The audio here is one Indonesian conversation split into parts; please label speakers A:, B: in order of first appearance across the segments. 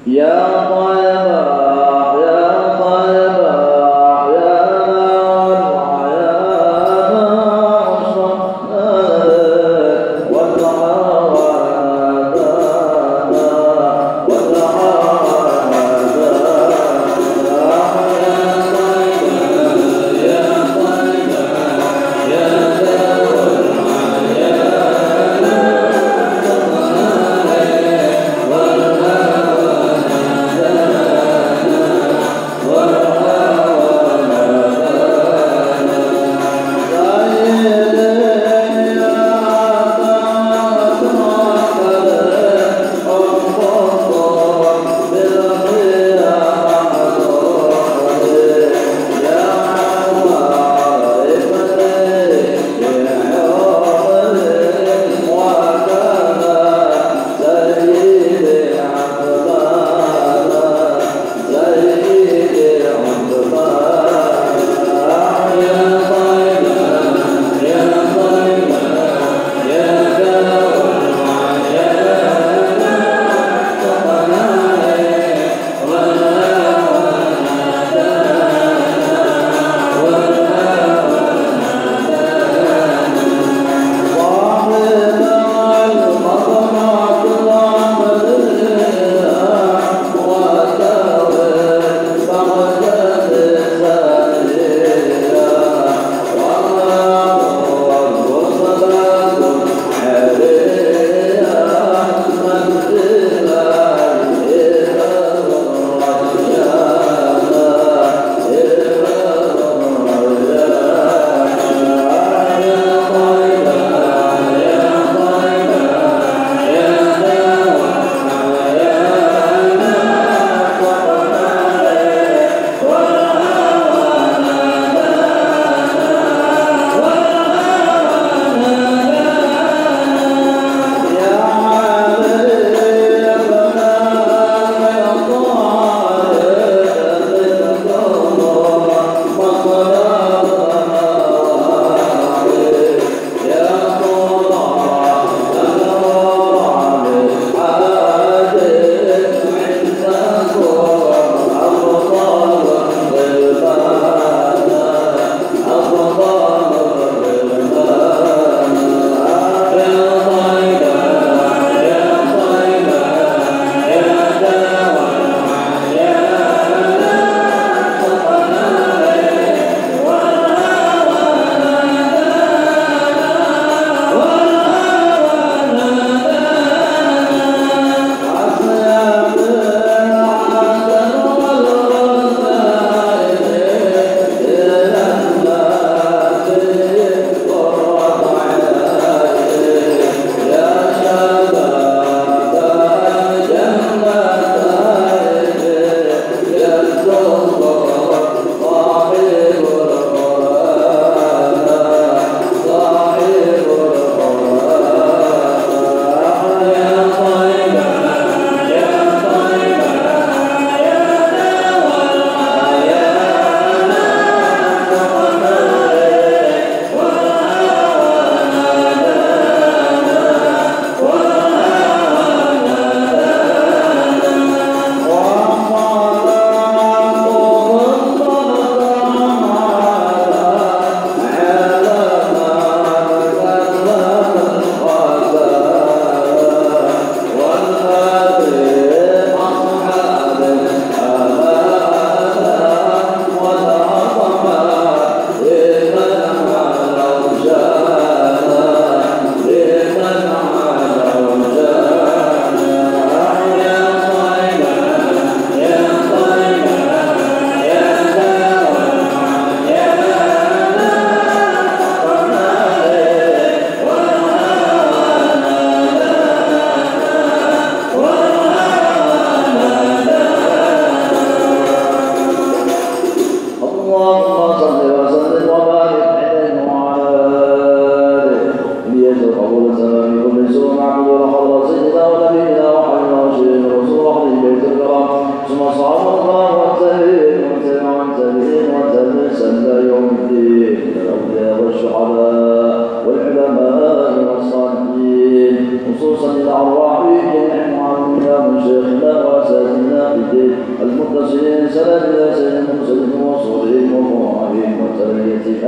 A: Wa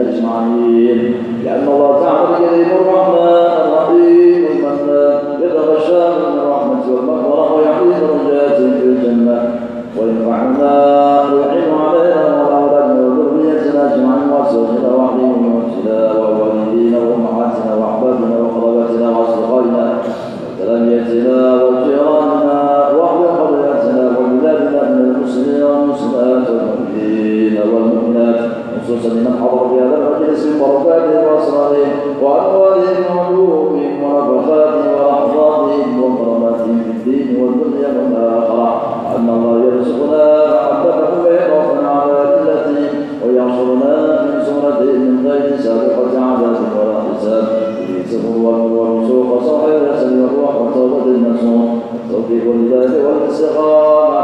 A: أجمعين لأن الله تعالى الكريم الرحمن الرحيم المنان يتغشى من رحمته والمغفرة ويعطي درجات في الجنة وينفعنا ويعين علينا وأولادنا وذريتنا أجمعين وأزواجنا وأهلنا وأمتنا ووالدينا وأمهاتنا وأحبابنا وقرابتنا وأصدقائنا وتلاميذنا وجيراننا وأهل قريتنا وبلادنا من المسلمين والمسلمات والمؤمنين والمؤمنات خصوصا لمن حضر في هذا المجلس من بركاتهم وأسرارهم وأموالهم وعلومهم ونفحاتهم ولحظاتهم وكراماتهم في الدين والدنيا والآخرة وأن الله يرزقنا محبتهم ويرفعنا على ذلتهم ويحشرنا في سورتهم من غير سابقة عذاب ولا حساب سفر والوسوق صحيح الحسن والروح وتوبة النصوح التوفيق لله والاستقامة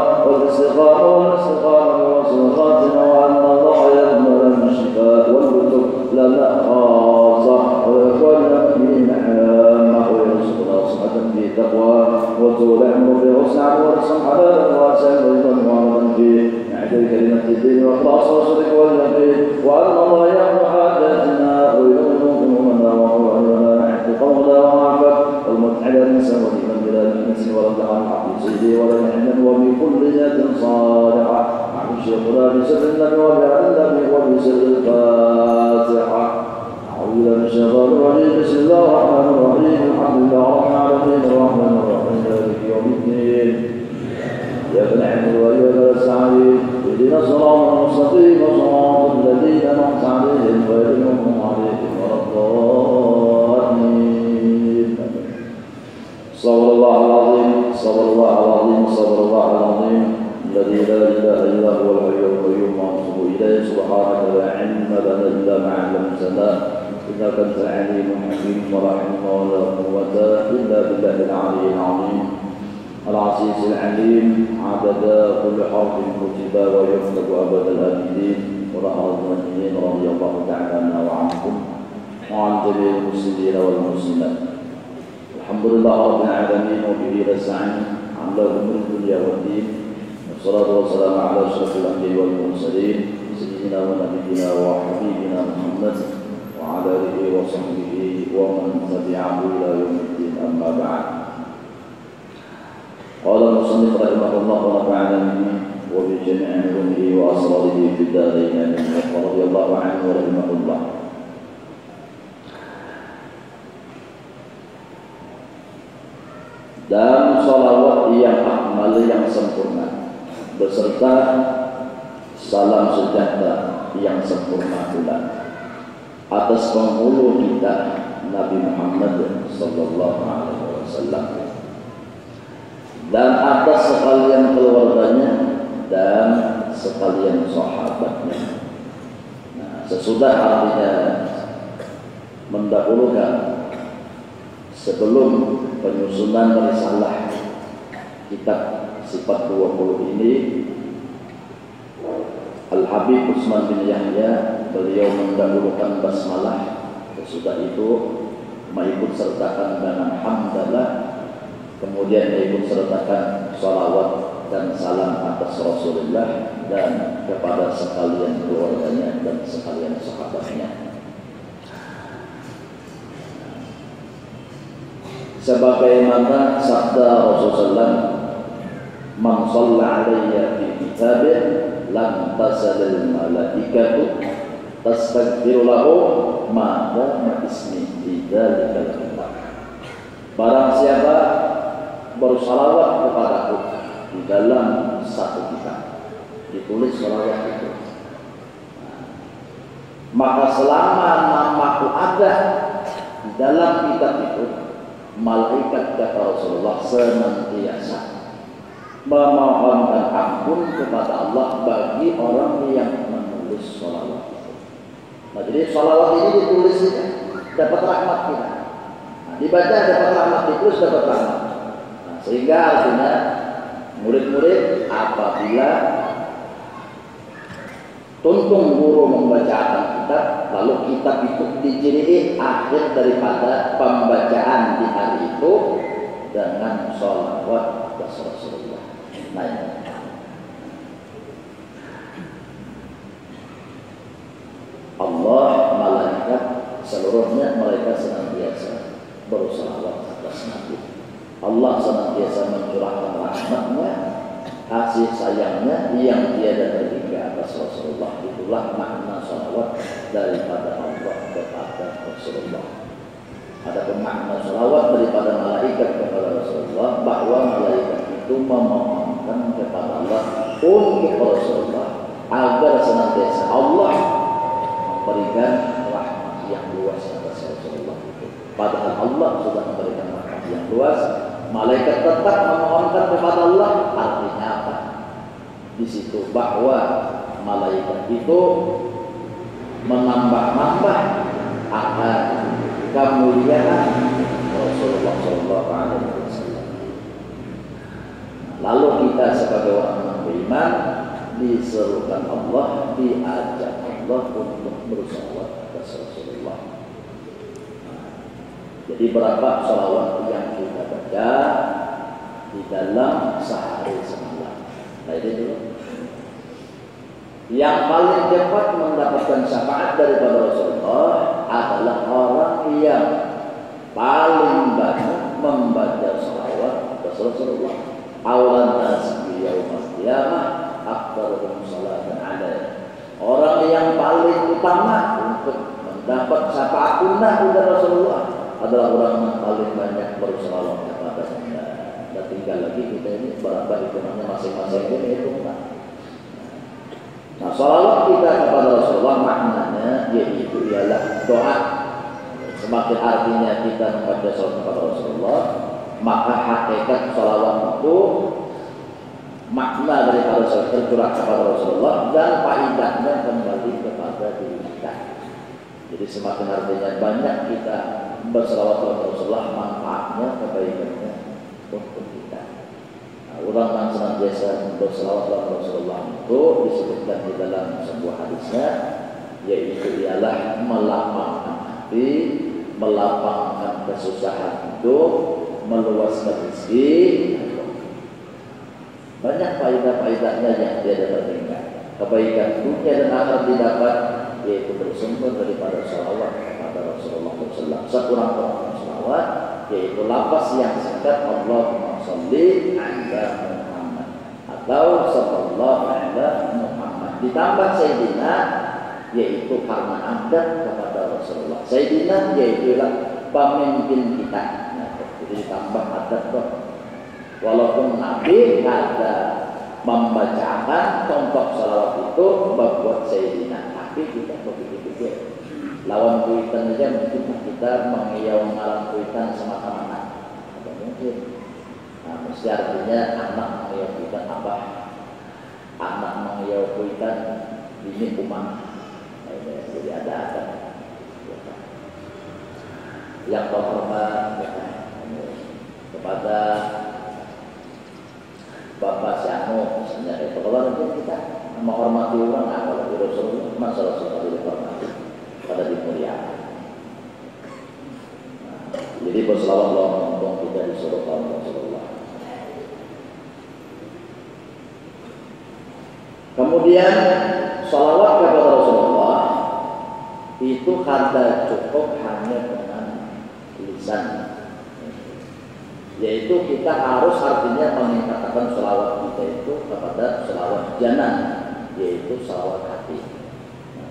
A: وحسن الخاتمة وأن الله يضمن لنا الشفاء والكتب لنا خاصة وإخواننا المؤمنين عامة ويرزقنا صحة في تقوى وطول عمر في حسن عمل ورزق حلالا واسعا ورضا وعملا فيه نعد كلمة الدين وإخلاص والصدق واليقين وأن الله يعلم حاجاتنا ويؤمن همومنا وقواننا نحن قولنا وعافك والمتعلى الإنسان ولمن بلا الإنس ورد عن حق سيدي ولا نحن وبكل نية صالحة عن شيخنا بسر النبي وبعلم وبسر الفاتحة أعوذ بالله من الشيطان الرجيم بسم الله الرحمن الرحيم الحمد لله رب العالمين الرحمن الرحيم مالك يوم الدين إياك نعبد وإياك نستعين اهدنا الصراط المستقيم صراط الذين أنعمت عليهم غير المغضوب عليهم ولا الضالين صبر الله العظيم صبر الله العظيم صبر الله العظيم الذي لا إله إلا هو الحي القيوم وأتوب إليه سبحانك لا علم لنا إلا ما علمتنا إنك أنت العليم الحكيم ولا حول ولا قوة إلا بالله العلي العظيم العزيز العليم عدد كل حرف كتب ويكتب أبد الآبدين ورحمة المؤمنين رضي الله تعالى عنا وعنكم وعن جميع المسلمين والمسلمات الحمد لله رب العالمين وبه نستعين على أمور الدنيا والدين والصلاة والسلام على أشرف الأنبياء والمرسلين سيدنا ونبينا وحبيبنا محمد وعلى آله وصحبه ومن تبعه إلى يوم الدين أما بعد قال المصنف رحمه الله ونفعنا به وبجميع علومه وأسراره في الدارين آمين ورضي الله عنه ورحمه الله. Dan salawat yang akmal yang sempurna beserta salam sejahtera yang sempurna pula atas penghulu kita Nabi Muhammad sallallahu alaihi wasallam dan atas sekalian keluarganya dan sekalian sahabatnya. Nah, sesudah artinya mendahulukan sebelum penyusunan risalah kitab sifat 20 ini, Al-Habib Utsman bin Yahya beliau mendahulukan basmalah, sesudah itu mengikut sertakan dengan hamdalah, kemudian mengikut sertakan salawat dan salam atas Rasulullah dan kepada sekalian keluarganya dan sekalian sahabatnya. Sebagaimana sabda Rasulullah, "Man shalla 'alayya fi kitabih lam tasalil malaikatu tastaghfiru lahu ma dama ismi fi dzalikal kitab." Barang siapa bersalawat kepadaku di dalam satu kitab, ditulis salawat itu, maka selama namaku ada di dalam kitab itu, malaikat kata Rasulullah senantiasa memohonkan ampun kepada Allah bagi orang yang menulis salawat itu. Nah, jadi salawat ini ditulis dapat rahmat kita. Nah, dibaca dapat rahmat, ditulis dapat rahmat. Nah, sehingga artinya murid-murid apabila tuntung guru membacakan kitab, lalu kitab itu dijadikan akhir daripada pembacaan di hari itu dengan sholawat kepada Rasulullah. Nah, Allah seluruhnya mereka senantiasa bersalawat atas Nabi. Allah senantiasa mencurahkan rahmatnya, kasih sayangnya yang tiada terhingga atas Rasulullah. Itulah makna salawat daripada Allah kepada Rasulullah. Adapun makna salawat daripada malaikat kepada Rasulullah, bahwa malaikat itu memohonkan kepada Allah untuk Rasulullah agar senantiasa Allah memberikan rahmat yang luas atas Rasulullah itu. Padahal Allah sudah memberikan rahmat yang luas, malaikat tetap memohonkan kepada Allah. Artinya apa? Di situ bahwa malaikat itu menambah-nambah akan kemuliaan Rasulullah SAW. Lalu kita sebagai orang beriman diserukan Allah, diajak Allah untuk bersalawat atas Rasulullah. Jadi berapa salawat yang kita baca di dalam sehari semalam? Nah ini dulu. Yang paling cepat mendapatkan syafaat daripada Rasulullah adalah orang yang paling banyak membaca salawat atas Rasulullah. Awalan tasbih yaumil qiyamah aktsarul salatan alaihi. Orang yang paling utama untuk mendapat syafaat dari Rasulullah adalah orang yang paling banyak bersalawat kepadanya. Dan tinggal lagi kita ini berapa hitungannya masing-masing ini itu. Nah, salawat kita kepada Rasulullah maknanya yaitu ialah doa. Semakin artinya kita membaca salawat kepada Rasulullah, maka hakikat salawat itu makna daripada salawat tercurah kepada Rasulullah dan faedahnya kembali kepada diri kita. Jadi semakin artinya banyak kita bersalawat kepada Rasulullah, manfaatnya kebaikannya untuk kita. Nah, orang yang senantiasa bersalawat kepada Rasulullah itu disebutkan di dalam sebuah hadisnya, yaitu ialah melapangkan hati, melapangkan kesusahan hidup, meluaskan rezeki. Banyak faedah-faedahnya yang tiada terhingga. Kebaikan dunia dan akhirat didapat yaitu bersumber daripada salawat kepada Rasulullah SAW. Sekurang-kurangnya salawat yaitu lafaz yang singkat Allahumma sholli ala Muhammad atau sallallahu ala Muhammad. Ditambah Sayyidina yaitu karena adat kepada Rasulullah. Sayyidina yaitu pemimpin kita. Nah, jadi ditambah adat tuh. Walaupun Nabi ada membacakan contoh salawat itu membuat Sayyidina, tapi kita begitu-begitu. Lawan kuitan aja mungkin kita mengiau ngalang kuitan semata-mata. Tidak mungkin. Nah, mesti artinya anak mengiau kuitan abah, anak mengiau kuitan ini umam. Jadi ada. Yang terhormat kepada Bapak Syahmu, misalnya itu kalau nanti kita menghormati orang, kalau di Rasulullah masalah seperti dihormati pada dimuliakan. Jadi berselawat Allah untuk kita disuruh Rasulullah. Kemudian salawat kepada Rasulullah itu kada cukup hanya dengan lisan, yaitu kita harus artinya meningkatkan salawat kita itu kepada salawat janan, yaitu salawat hati.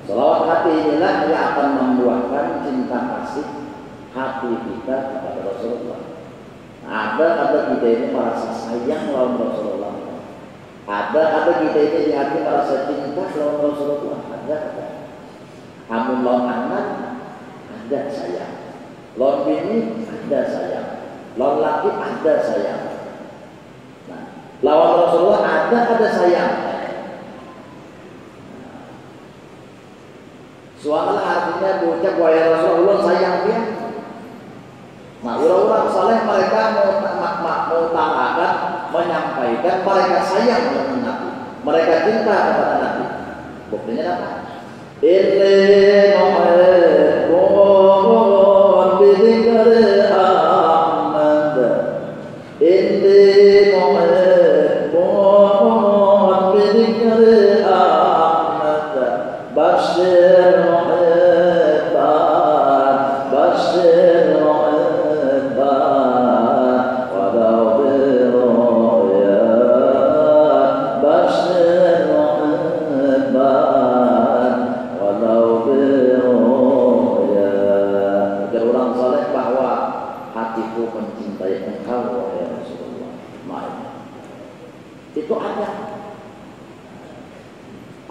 A: Salawat hati inilah yang akan membuahkan cinta kasih hati kita kepada Rasulullah. Ada kita ini merasa sayang lawan Rasulullah. Ada kita ini di hati merasa cinta lawan Rasulullah. Ada. Namun lawan anak ada sayang, lawan bini ada sayang, lawan laki ada sayang. Nah, lawan Rasulullah ada sayang. Soalnya artinya bocah buaya Rasulullah sayang dia. Nah, orang-orang saleh mereka mengutarakan, menyampaikan mereka sayang dengan Nabi, mereka cinta kepada Nabi. Buktinya apa? Inni muhibbun bidzikri Ahmad. Inni muhibbun bidzikri Ahmad. Basyir muhibban
B: Itu ada.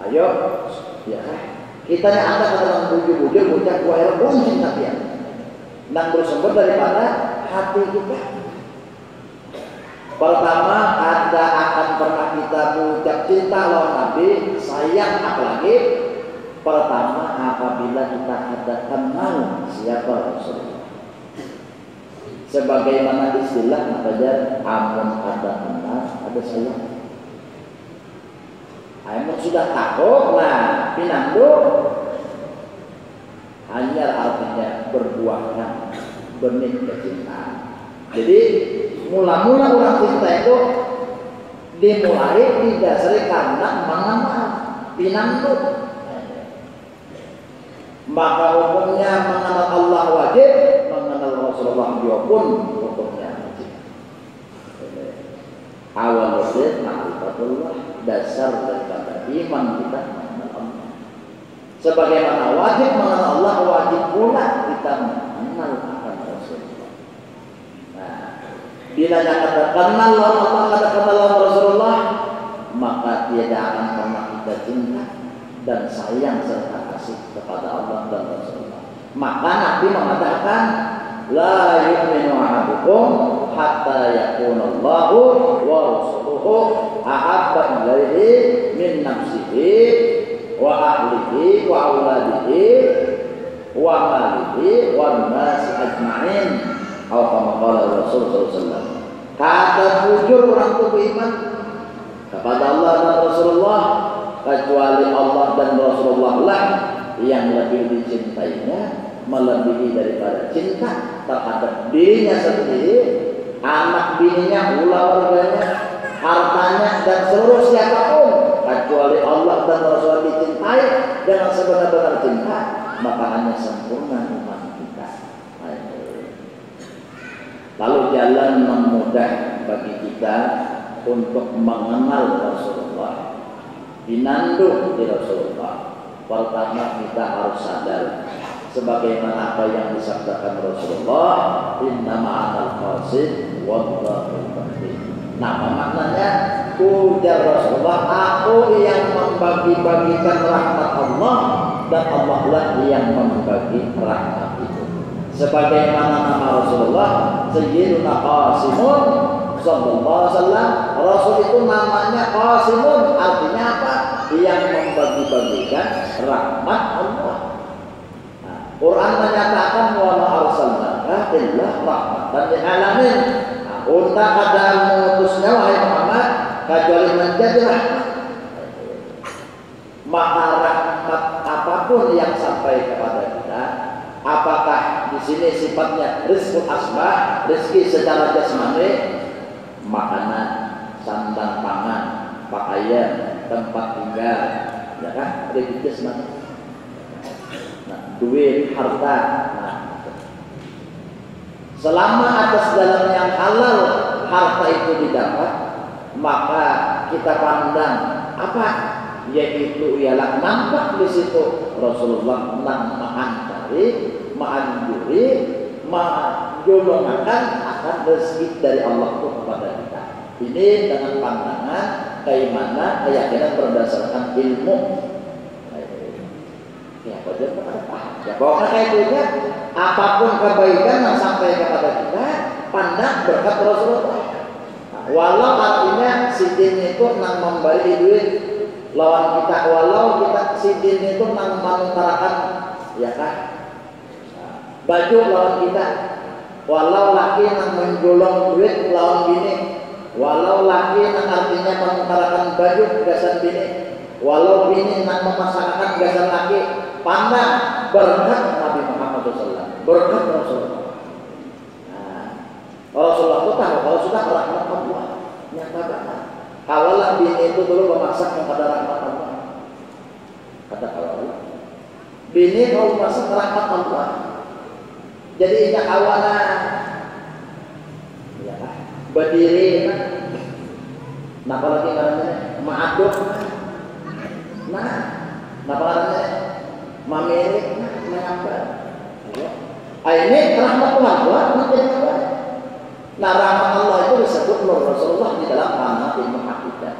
B: Ayo, ya kita yang ada kadang bujur-bujur bujak kuair pun cinta dia. Dan bersumber daripada hati kita. Pertama, ada akan pernah kita ucap cinta lawan Nabi, sayang apalagi. Pertama, apabila kita ada kenal siapa Rasulullah. Sebagaimana istilah makanya amun ada kenal, ada sayang. Amun sudah takut, nah pinando hanya artinya berbuahkan benih kecintaan. Jadi mula-mula orang cinta itu dimulai didasari karena mengenal pinando. Maka hukumnya mengenal Allah wajib, mengenal Rasulullah juga pun hukumnya wajib. Awal wajib ma'rifatullah, dasar daripada iman kita mengenal Allah. Sebagaimana wajib mengenal Allah, wajib pula kita mengenal akan Rasulullah. Nah, bila kata kenal Allah, kata kenal Rasulullah, maka tiada akan pernah kita cinta dan sayang serta kasih kepada Allah dan Rasulullah. Maka Nabi mengatakan, la yu'minu ahadukum hatta yakuna Allahu wa rasuluhu ahabba ilaihi min nafsihi wa ahlihi wa auladihi wa malihi wa nasi ajma'in. Atau kama qala Rasul sallallahu alaihi wasallam. Kata jujur orang itu beriman kepada Allah dan Rasulullah, kecuali Allah dan Rasulullah lah yang lebih dicintainya melebihi daripada cinta terhadap dirinya sendiri, anak bininya, keluarganya, hartanya dan seluruh siapapun, kecuali Allah dan Rasulullah dicintai dengan sebenar-benar cinta, maka hanya sempurna iman kita. Lalu jalan memudah bagi kita untuk mengenal Rasulullah, dinanduh di Rasulullah. Pertama kita harus sadar sebagaimana apa yang disabdakan Rasulullah, inna ma'al qasid wallahu batin. Nah, maknanya ujar Rasulullah, aku yang membagi-bagikan rahmat Allah dan Allah lah yang membagi rahmat itu. Sebagaimana nama Rasulullah Sayyiduna Qasimun sallallahu alaihi wasallam, Rasul itu namanya Qasimun, artinya apa? Yang membagi-bagikan rahmat Allah. Nah, Quran menyatakan wa ma arsalnaka illa rahmatan lil alamin. Nah, unta ada mengutusnya wahai Muhammad kecuali menjadi rahmat. Maka rahmat apapun yang sampai kepada kita, apakah di sini sifatnya rizqul asma, rezeki secara jasmani, makanan, sandang pangan, pakaian, tempat tinggal, ya kan, rezeki jasmani. Nah, duit, harta. Nah, selama atas jalan yang halal harta itu didapat, maka kita pandang apa? Yaitu ialah nampak di situ Rasulullah mengancari, menganjuri, menjolongkan akan rezeki dari Allah itu kepada kita. Ini dengan pandangan keimanan, keyakinan berdasarkan ilmu. Ya, ya, pokoknya kayak itu, apapun kebaikan yang sampai kepada kita, pandang berkat Rasulullah. Nah, walau artinya sidin itu nang memberi duit lawan kita, walau kita sidin itu nang mengutarakan, ya kan, baju lawan kita, walau laki nang menjolong duit lawan bini, walau laki nang artinya mengutarakan baju gasan bini, walau bini nang memasangkan gasan laki, pandang berkat Nabi Muhammad SAW, berkat Rasulullah. Nah, Rasulullah itu tahu kalau sudah rahmat Allah nyata banget. Kalaulah bini itu dulu memasak kepada rahmat Allah, kata Allah, bini kalau memasak rahmat Allah, jadi ingat awalan, ya, berdiri, nah apalagi namanya maaduk, nah apa namanya mamirik, menyambar, ini rahmat Allah menjadi apa? Nah, rahmat Allah itu disebut Rasulullah di dalam panah ilmu hakikat.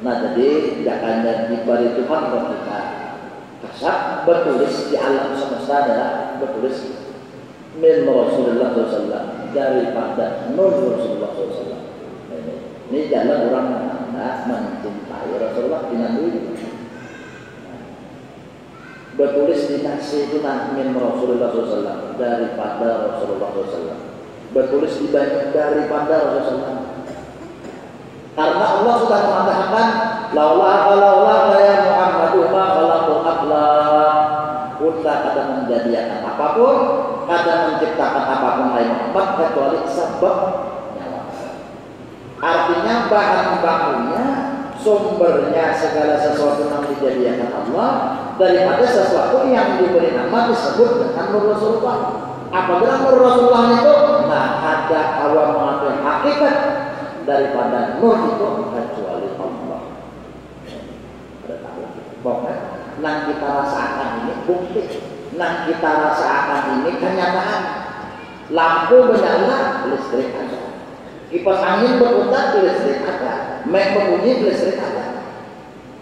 B: Nah jadi jangan diberi Tuhan kalau kita kasar bertulis di alam semesta adalah bertulis min Rasulullah SAW, daripada nur Rasulullah SAW. Ini jalan orang Anda mencintai Rasulullah dengan diri. Bertulis di nasi itu min Rasulullah SAW, daripada Rasulullah SAW. Bertulis di banyak daripada Rasulullah. Karena Allah sudah mengatakan laula ya Muhammadu ma khalaqul aflaq. Kita kadang menjadikan apapun, kadang menciptakan apapun lain Muhammad kecuali sebab nyawa. Artinya bahan bakunya, sumbernya segala sesuatu yang dijadikan Allah daripada sesuatu yang diberi nama disebut dengan Nur Rasulullah. Apabila Nur Rasulullah itu, nah ada awal mengambil hakikat daripada nur itu kecuali Allah. Ada tahu? Pokoknya yang kita rasakan ini bukti, yang kita rasakan ini kenyataan. Lampu menyala, listrik ada. Kipas angin berputar, listrik ada. Mic berbunyi, listrik ada.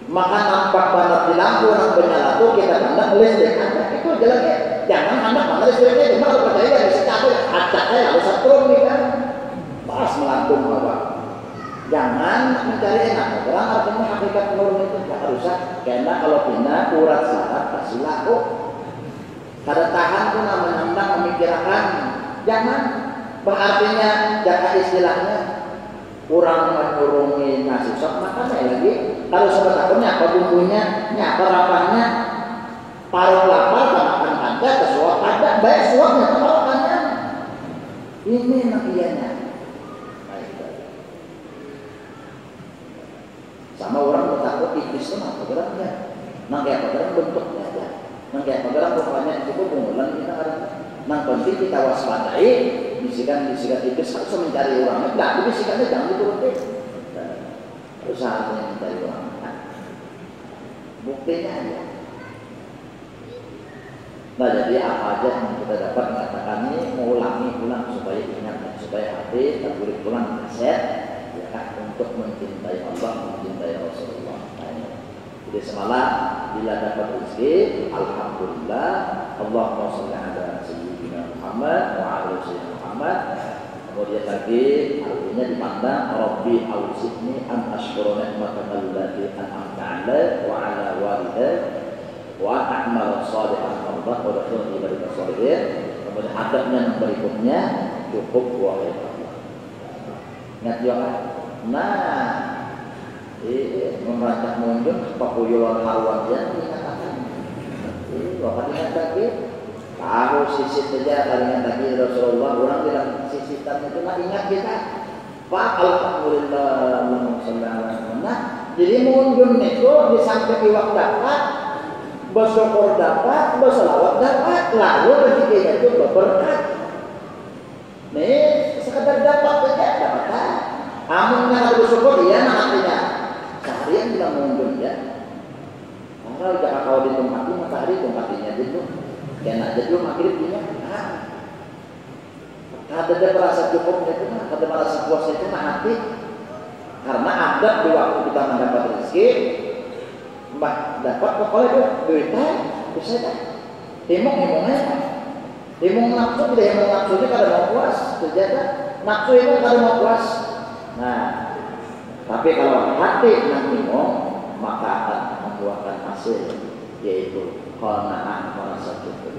B: Maka nampak banget di lampu yang menyala itu kita pandang listrik ada. Itu jelas ya. Jangan anda pandang listriknya, cuma kalau percaya bisa capek, acaknya harus setrum nih kan. Pas melambung apa? Jangan mencari enak. Orang artinya hakikat nur itu tidak rusak. Karena kalau pindah urat syarat kasih laku. Kada tahan pun namanya hendak memikirkan. Jangan. Berartinya jaga istilahnya kurang menurungi nasi sok makannya lagi. Kalau sebetulnya apa bumbunya, apa rapanya, paruh lapar makan ada, kesuap ada, baik suapnya makannya. Ini nakiannya. Sama orang takut iblis itu apa geraknya, nang kayak apa gerak bentuknya aja, nang kayak apa gerak pokoknya itu bungulan kita ada, nang penting kita waspadai, bisikan iblis harus mencari orangnya, nggak bisikannya jangan dituruti, usahanya mencari orangnya, buktinya aja. Nah jadi apa aja yang kita dapat mengatakan ini ulang supaya ingat, supaya hati tergulik pulang kaset. Ya, untuk mencintai Allah, mencintai Rasulullah. Jadi semalam bila dapat rezeki, alhamdulillah, Allahumma shalli ala sayyidina Muhammad wa ala sayyidina Muhammad. Kemudian lagi artinya dipandang Rabbi ausidni an ashkura ni'mataka allati an'amta 'alaiya wa 'ala walidayya wa a'mal shalihan Allah wa dakhilni ibadaka shalihin. Kemudian adabnya yang berikutnya cukup wahai Allah. Ingat juga. Nah, membaca mundur papuyuan haruan yang dikatakan. Bapak ingat lagi, tahu sisit saja kalian tadi Rasulullah orang bilang sisitan itu nak ingat kita. Pak alhamdulillah sallallahu. Nah, jadi mundur itu di samping iwak dapat, bersyukur dapat, berselawat dapat, lalu rezekinya itu berberkat. Nih, sekedar dapat saja dapat. Amunnya harus bersyukur, iya artinya seharian bilang mundur ya. Kalau jangan kau ditempati matahari tempatinya itu, kena jadi makin punya. Ada merasa cukupnya itu, ada merasa puasnya itu hati. Karena ada di waktu kita mendapat rezeki, mbah dapat pokoknya itu duitnya bisa dah. Timung-timungnya, timung nafsu tidak yang nafsunya kada mau puas, terjaga nafsu itu kada mau puas. Nah, tapi kalau hati nanti mau, maka akan membuahkan hasil, yaitu qanaah, merasa cukup.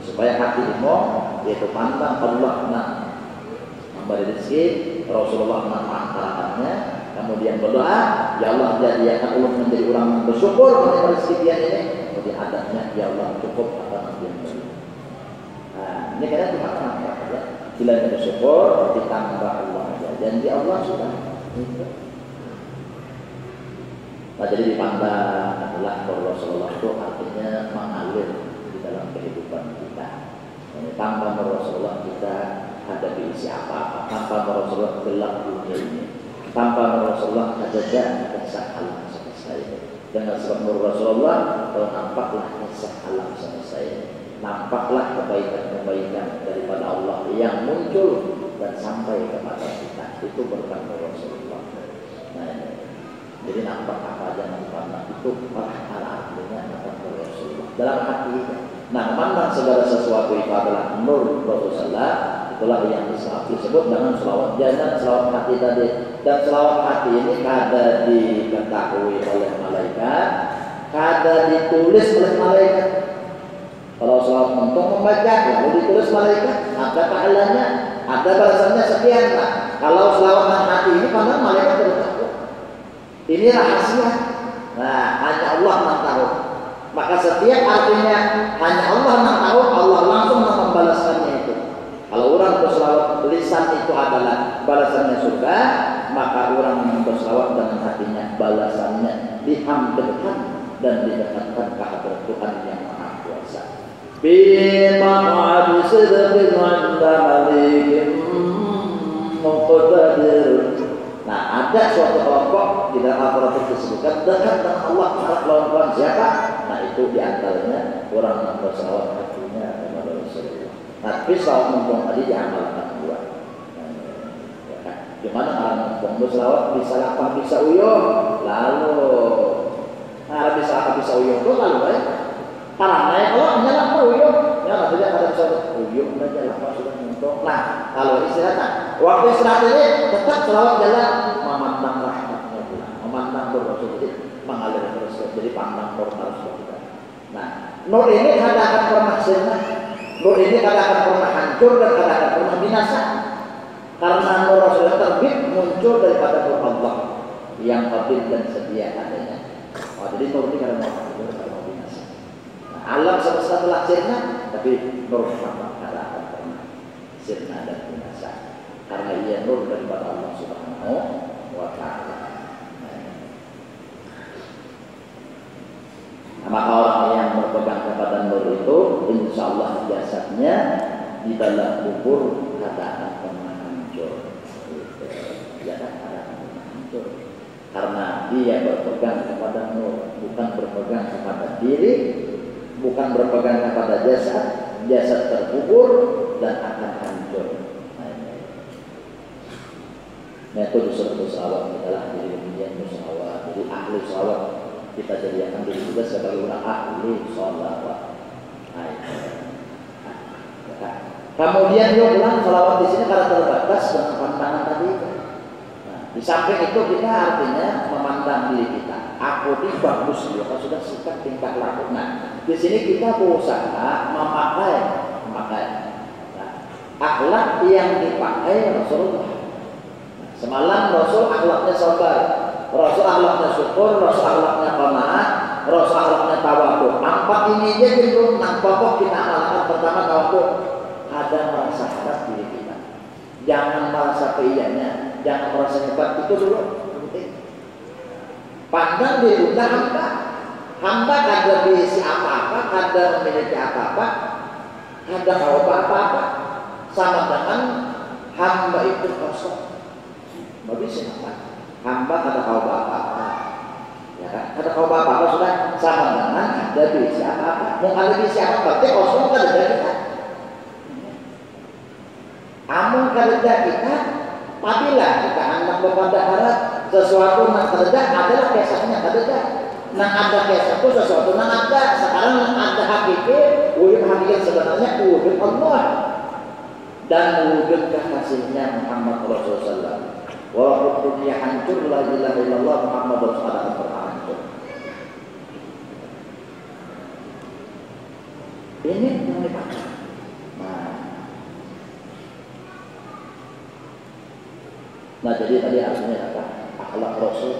B: Supaya hati mau, yaitu pandang Allah memberi rezeki, Rasulullah memanfaatkannya, kemudian berdoa, ya Allah jadikan ulun menjadi orang yang bersyukur menerima rezeki dia ini, kemudian adabnya, ya Allah cukup akan yang beri. Nah, ini kadang cuma kenapa ya? Bila yang bersyukur ditambah Allah aja. Janji Allah sudah itu. Nah, jadi dipandang adalah Rasulullah itu artinya mengalir di dalam kehidupan kita. Tanpa Rasulullah kita hadapi siapa? Tanpa Rasulullah gelap dunia ini. Tanpa Rasulullah saja kisah alam semesta ini. Dengan sebab Rasulullah, kalau nampaklah kisah alam semesta ini. Nampaklah kebaikan-kebaikan daripada Allah yang muncul dan sampai kepada kita. Itu berkat Rasulullah. Nah, Jadi nampak apa aja yang dipandang itu artinya akan oleh Rasulullah dalam hatinya. Nah, memandang segala sesuatu itu adalah nur Rasulullah, itulah yang disebut dengan selawat jangan selawat hati tadi. Dan selawat hati ini kada diketahui oleh malaikat, kada ditulis oleh malaikat. Kalau selawat untung membaca, lalu ditulis malaikat, ada pahalanya, ada balasannya sekian. Nah, kalau selawat hati ini pandang malaikat bertakwa. Ini rahasia. Nah, hanya Allah yang tahu. Maka setiap artinya hanya Allah yang tahu, Allah langsung membalaskannya itu. Kalau orang berselawat lisan itu adalah balasannya surga, maka orang yang berselawat dengan hatinya balasannya dihampirkan dan didekatkan ke hadirat Tuhan yang Maha Kuasa.
A: Bimaq'adi sidqin 'inda malikin muqtadir.
B: Nah, ada suatu kelompok di dalam Al-Quran disebutkan dekat dengan Allah. Lawan siapa? Nah, itu diantaranya orang yang berselawat hatinya kepada Rasulullah. Nah, tapi selawat mumpung tadi diamalkan dua. Ya kan? Gimana kalau mumpung berselawat bisa lapar bisa uyuh, lalu bisa apa bisa uyuh tuh lalu karena kalau nyala uyuh, ya tidak ada bisa uyuh, udah lapar sudah mumpung. Nah, kalau istirahat, waktu istirahat ini tetap selawat jalan memandang rahmatnya, memandang Rasul, jadi mengalir terus, jadi pandang harus kita. Nah, nur ini kada akan pernah sirna, nur ini kada akan pernah hancur dan kada akan pernah binasa, karena nur Rasul yang terbit muncul daripada nur Allah yang qabil dan sedia adanya. Oh, jadi nur ini kada mau hancur, kada mau binasa. Nah, alam semesta telah sirna, tapi nur Muhammad kada akan pernah sirna dan binasa, karena ia nur daripada Allah Subhanahu wa Ta'ala. Maka orang yang berpegang kepada nur itu, insya Allah jasadnya di dalam kubur kada akan pernah hancur. Ya kan, kada akan pernah hancur. Karena dia berpegang kepada nur, bukan berpegang kepada diri, bukan berpegang kepada jasad. Jasad terkubur dan akan hancur. Nah, itu dosa-dosa awal adalah diri kemudian dosa awal. Jadi ahli salawat kita jadikan diri kita sebagai orang ahli salawat. Kemudian dia bilang salawat di sini karena terbatas dengan pandangan tadi. Nah, di samping itu kita artinya memandang diri kita. Aku ini bagus dia, kalau sudah sikap tingkah laku. Nah, di sini kita berusaha memakai. Nah, akhlak yang dipakai Rasulullah. Semalam Rasul akhlaknya sabar, Rasul akhlaknya syukur, Rasul akhlaknya qanaah, Rasul akhlaknya tawadhu. Empat ini aja gitu, pokok kita amalkan. Pertama tawadhu, ada merasa harap diri kita. Jangan merasa keiyanya, jangan merasa hebat, itu dulu penting. Pandang diri kita hamba kada diisi apa-apa, kada memiliki apa-apa, kada tahu apa-apa. Sama dengan hamba itu kosong. Babi siapa? Hamba kada kau apa-apa, ya kan? Kada kau apa-apa sudah sama dengan ada bisi apa-apa. Mau ada bisi apa? Berarti kosong kada ada kita. Amun kerja kita, apabila kita hendak kepada harap sesuatu yang kerja adalah kesahnya kerja. Nang ada kesah itu sesuatu nang ada. Sekarang nang ada hakiki, wujud hakiki sebenarnya wujud Allah dan wujud kekasihnya Muhammad Rasulullah. Walaupun dunia hancur, la ilaha illallah Muhammad Rasulullah pernah hancur. Ini yang dipakai. Nah, jadi tadi artinya apa? Akhlak Rasul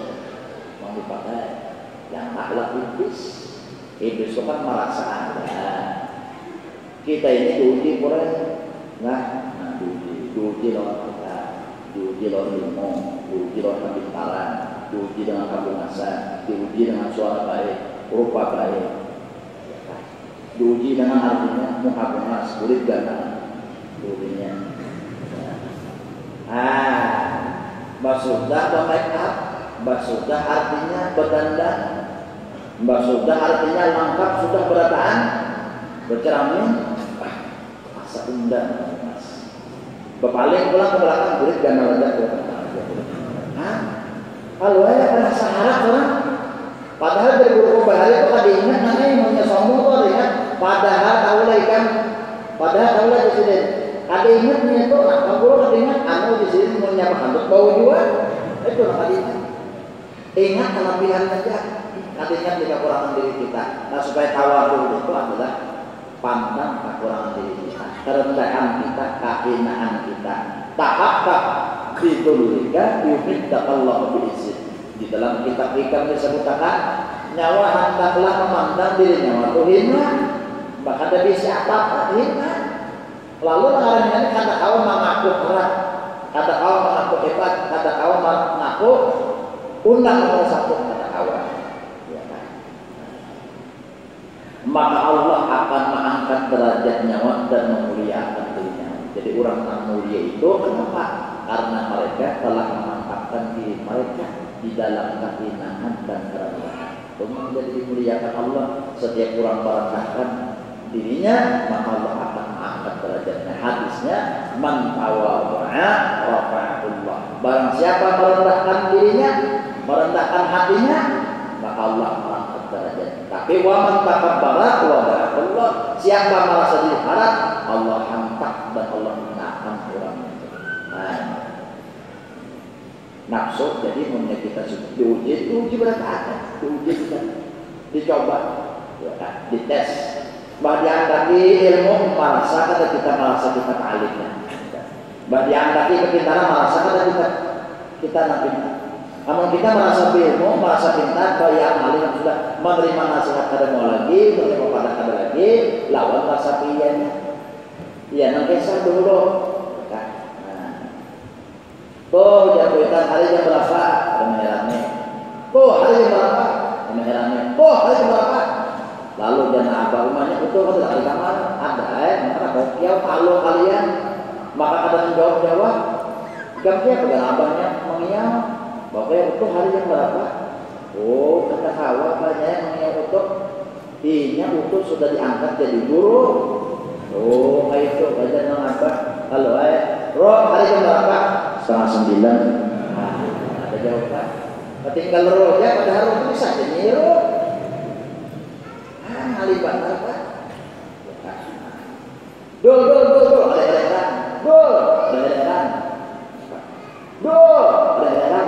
B: yang dipakai. Yang akhlak iblis. Iblis itu kan merasa ada. Kita ini diuji pura. Nah, diuji lawan kita. Diuji lawan ilmu, diuji lawan kepintaran, diuji dengan kabungasan, diuji dengan suara baik, rupa baik, diuji dengan artinya muhabungas, kulit gana, diujinya. Basudah make up, basudah artinya berdandan, basudah artinya lengkap sudah berataan, bercermin, asa undang. Berpaling pulang ke belakang kulit gana ledak. Kalau ya karena syarat orang. Padahal dari guru bahari itu kada ingat namanya maunya sombong tuh ada ingat. Padahal tahu lah di sini. Kada ingatnya itu, nah guru kada ingat. Anu di sini mau nyapa kandut bau juga. Itu lah kada ingat. Ingat kelebihan saja. Kada ingat di kekurangan diri kita. Nah supaya tawadhu itu adalah pandang kekurangan diri kita, kerendahan kita, kehinaan kita. Tahakkak bidulika yuhiddakallahu biizin. Di dalam kitab hikam disebutkan nyawa hendaklah memandang diri nyawa itu hina, bahkan ada bisa apa hina. Lalu orang ini kata kau mengaku berat, kata kau mengaku hebat, kata kau mengaku undang nomor satu, kata kau. Ya kan? Maka Allah akan mengangkat derajat nyawa dan memuliakan dirinya. Jadi orang yang mulia itu kenapa? Karena mereka telah mengangkatkan diri mereka di dalam kehinaan dan kerendahan. Kemudian dimuliakan Allah setiap orang merendahkan dirinya, maka Allah akan mengangkat derajatnya. Hadisnya man tawadha'a rafa'ahullah. Barang siapa merendahkan dirinya, merendahkan hatinya, maka Allah mengangkat derajatnya. Tapi wa man takabbara wada'ahullah. Siapa merasa diri harap, Allah hantak dan Allah menahan orangnya. Nafsu jadi mulai kita diuji berapa ada, diuji kita, dicoba, ya kan, dites. Bagian dari ilmu merasa kata kita alimnya. Bagian dari kepintaran merasa kata kita nanti. Namun kita merasa ilmu, merasa pintar, bagian alim sudah menerima nasihat kada mau lagi, menerima pada kada lagi, lawan rasa piyanya. Iya, nanti saya dulu. Tuh jatuhkan hari yang berapa? Ada menherannya. Tuh hari yang berapa? Ada menherannya. Tuh hari yang berapa? Lalu jangan abah rumahnya itu kan ada di kamar. Ada maka bokiau kalau kalian maka ada menjawab. Gamnya dengan abahnya mengiau. Bokiau itu hari yang berapa? Oh kata kawan banyak yang mengiau utuh. Inya utuh sudah diangkat jadi guru. Oh kayak itu kajian dengan abah. Kalau roh hari yang berapa? 8:30. Nah, ada jawaban. Ketinggal rohnya padahal roh itu bisa jadi roh. Ngalibat apa? Dul, ada-ada. Dul, ada-ada. Dul, ada-ada.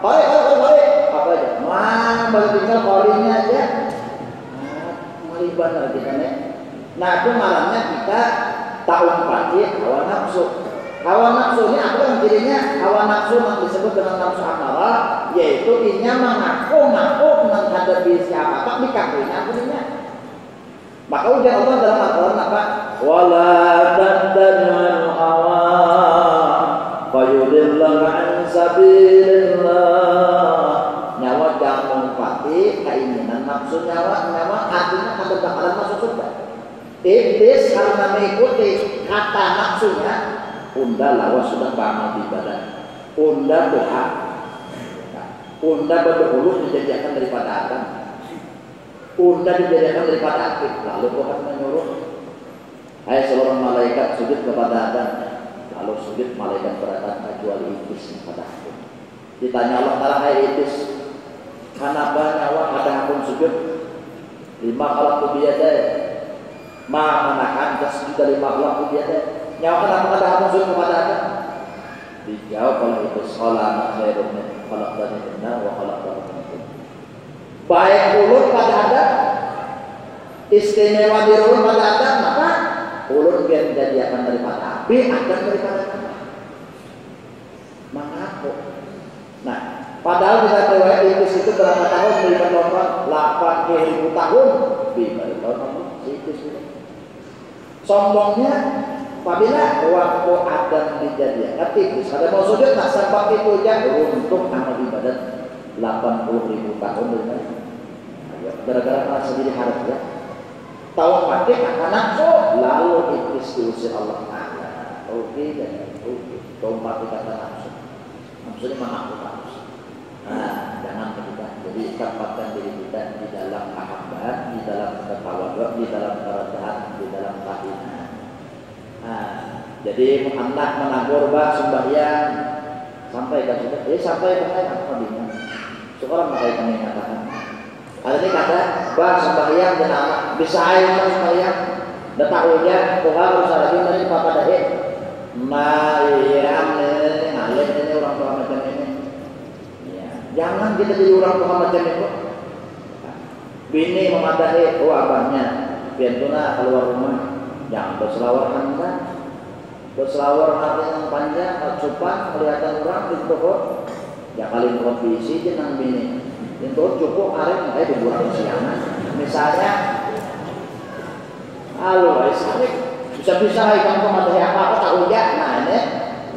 B: Kori. Apa aja? Baru tinggal korinya aja. Ngalibat lagi kan ya. Nah, itu malamnya kita tahu pagi hawa nafsu. Hawa nafsu ini apa yang jadinya hawa nafsu yang disebut dengan nafsu amarah, yaitu inya mengaku menghadapi siapa tak dikakuinya akunya. Maka ujian Allah dalam Al-Quran apa? Wala tattabi'ul hawa fayudillaka an sabilillah. Nyawa jangan mengikuti keinginan nafsu nyawa artinya akan bakalan masuk surga. Iblis karena mengikuti kata nafsunya, unda lawas sudah beramal ibadah, unda doa, unda berdahulu dijadikan daripada Adam, unda dijadikan daripada api. Lalu Tuhan menyuruh, hai seluruh malaikat sujud kepada Adam. Lalu sujud malaikat berada kecuali iblis kepada aku. Ditanya Allah Ta'ala, hai iblis, kenapa nyawa ada akun sujud? 5 khalaqtu biyadai, ma manakan tasjud dari makhluk biyadai. Nyawa kenapa ada akun sujud kepada Adam? Dijawab oleh iblis, khalaqna khairun min khalaqtani min nar wa khalaqtahu min tin. Baik ulun pada Adam, istimewa di ulun pada Adam, maka ulun biar dijadikan daripada api, Adam daripada tanah. Mengaku. Nah, padahal kita tahu iblis itu berapa tahun berikan lomba? 80.000 tahun berikan lomba iblis itu. Sombongnya apabila waktu Adam dijadikan iblis ada mau sujud, tak sebab itu aja untuk amal ibadat 80.000 tahun berikan. Gara-gara merasa diri harap ya. Tahu pakai kata nafsu, lalu iblis diusir Allah Ta'ala. Oke, dan oke. Tahu pakai kata nafsu. Nafsunya mengaku nafsu. Nah, jangan kita. Jadi tempatkan diri kita di dalam kehambahan, di dalam ketawadhuan, di dalam kerendahan, di dalam kehinaan. Nah, jadi anak menagur bah sembahyang sampai kan sudah. Sampai kan apa bingung. Sekarang makanya kami katakan. Ada ini kata bah sembahyang dan anak bisa air sembahyang. Detahunya Tuhan harus lagi dari papa dahe. Mayam ini ngalir ini orang tua macam ini. Ya. Jangan kita jadi orang tua macam itu. Bini memadahi abahnya. Bientuna keluar rumah. Jangan berselawar anda. Berselawar hati yang panjang, sopan, kelihatan orang di toko. Ya kali kopi isi jenang bini. Itu cukup arek di bulan siangan. Misalnya, halo guys, bisa-bisa ikan pemateri apa tahu ya. Nah ini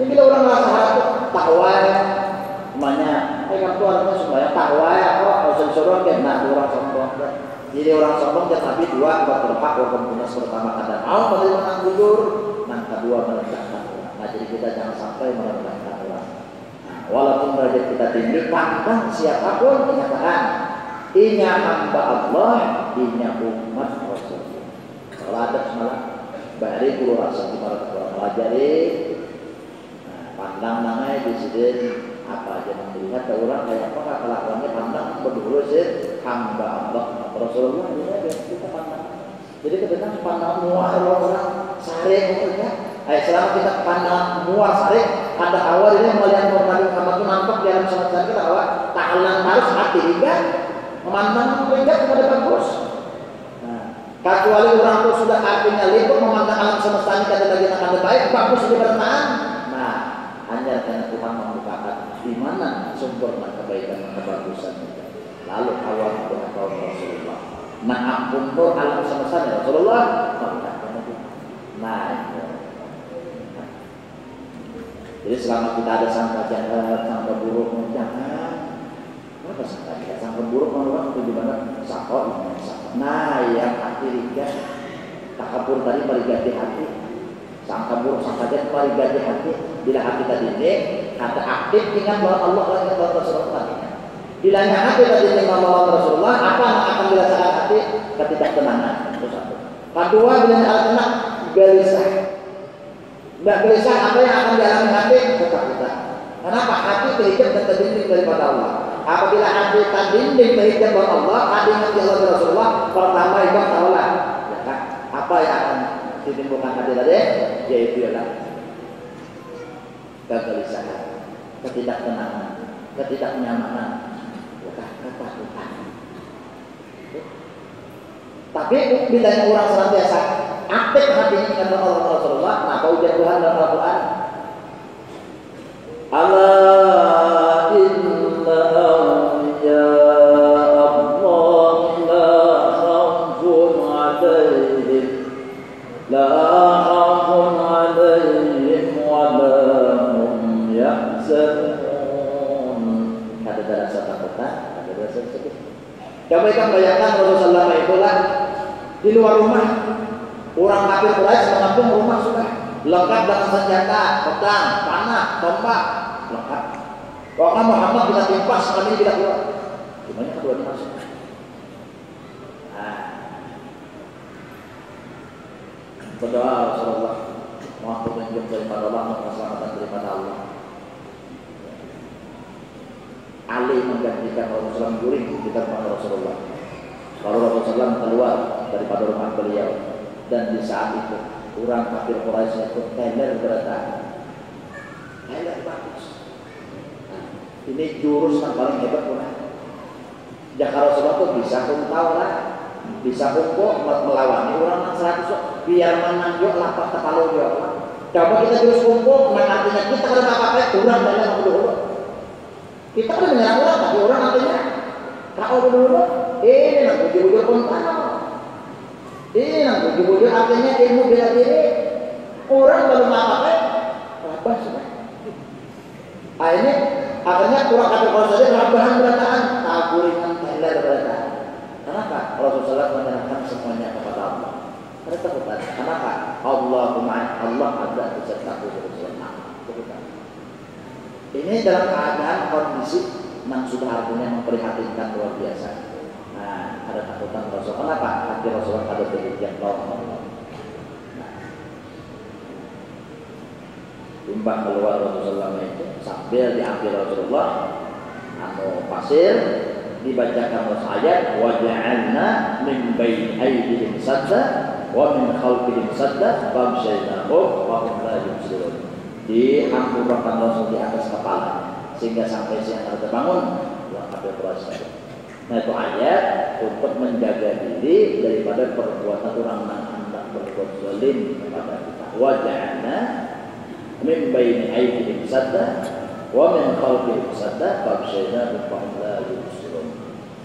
B: bila orang rasa harap tahu ya, namanya ikan tuh artinya sebenarnya tahu ya. Oh, usah kan, nah orang sombong. Jadi orang sombong tetapi dua berhak walaupun pertama kadang mau pada menang jujur, yang kedua merendahkan orang. Nah jadi kita jangan sampai merendahkan orang. Walaupun derajat kita tinggi, pandang siapapun dinyatakan inya hamba Allah, inya umat Rasulullah. Kalau ada semalam, bari guru rasa di para pelajari, pandang namanya di sini apa aja melihat orang kayak apa kelakuannya pandang berdua sih hamba Allah Rasulullah ini kita pandang. Jadi ketika pandang muar orang sare umurnya. Selama kita pandang muar sare, ada awal ini melihat Nabi Muhammad itu nampak di dalam salat kita bahwa ta'alan harus hati hingga memandang mereka kepada bagus. Nah, kecuali orang itu sudah artinya libur memandang alam semesta ini kada lagi akan baik, bagus di bertahan. Nah, hanya karena Tuhan membukakan di mana sumber kebaikan dan kebagusan itu. Lalu awal dengan kaum Rasulullah. Nah, ampun alam semesta Rasulullah. Nah, jadi selama kita ada sangka jahat, sangka buruk, jangan. Kenapa sangka jahat? Sangka buruk orang itu gimana? Sangka ini, sangka. Nah, yang hati riga, takabur tadi merigati hati. Sangka buruk, sangka jahat merigati hati. Bila hati tadi ini, kata aktif ingat bahwa Allah lagi bahwa Rasulullah. Bila hati tadi ingat bahwa Rasulullah, apa yang akan dirasakan hati? Ketidaktenangan. Itu satu. Kedua, bila hati tenang, gelisah. Tidak gelisah apa yang akan dialami hati ketakutan. Kenapa? Hati terhijab dan terdinding daripada Allah. Apabila hati terdinding terhijab oleh Allah, hati ingat Allah dan Rasulullah, pertama itu tahulah ya kan? Apa yang akan ditimbulkan hati tadi? Yaitu ialah kegelisahan, ketidaktenangan, ketidaknyamanan, ketakutan. Tapi bila orang senantiasa aktif hatinya dengan Allah Rasulullah, maka ujian Tuhan dalam Al-Quran.
A: Ala inna awliya Allah la khawfun alaihim wa la hum yahzanun. Ada rasa takutan, ada rasa sedih. Coba kita bayangkan Rasulullah itulah di luar rumah. Orang kafir Quraisy mengampung rumah sudah lengkap dengan senjata, pedang, panah, tombak, lengkap. Kalau Muhammad bila timpas, kami tidak keluar. Gimana kedua ini masuk? Nah, berdoa Rasulullah, mohon petunjuk daripada Allah, mohon keselamatan daripada Allah. Ali menggantikan Rasulullah guling di depan Rasulullah. Lalu Rasulullah keluar daripada rumah beliau. Dan di saat itu orang kafir Quraisy itu teler berada, teler bagus. Nah, ini jurus yang paling hebat Quraisy. Jakar Rasulullah itu bisa tahu lah, bisa hukum melawan orang 100 biar menanjuk lapak terpalu dia. Coba kita jurus hukum, nah artinya kita kada apa-apa kurang dalam dulu. Kita kan menyerang orang, tapi orang artinya kau dulu ini nak bujur pun tahu. Ini yang bujur artinya ilmu bela diri. Orang baru apa-apa, apa sudah. Ini akhirnya kurang kata kalau saja bahan berataan, taburingan teler berataan. Kenapa? Rasulullah menyerahkan semuanya kepada Allah. Ada takutan. Kenapa? Allahumma Allah ada besertaku Rasulullah. Ini dalam keadaan kondisi yang sudah artinya memprihatinkan luar biasa. Nah, ada takutan Rasul. Kenapa? Hati Rasulullah ada demikian Allah. Timbang keluar Rasulullah itu sambil diambil Rasulullah.
B: pasir, dibacakan ayat wa ja'alna min baini aydihim sadda wa min khalfihim sadda famshaynahum wa hum la yubsirun. Dihampurkan Rasul di atas kepala sehingga sampai siang hari terbangun orang kafir Quraisy. Nah itu ayat untuk menjaga diri daripada perbuatan orang yang hendak berbuat zalim kepada kita. Wa ja'alna min baini aydihim sadda wa min khalfihim sadda famshaynahum wa hum la yubsirun.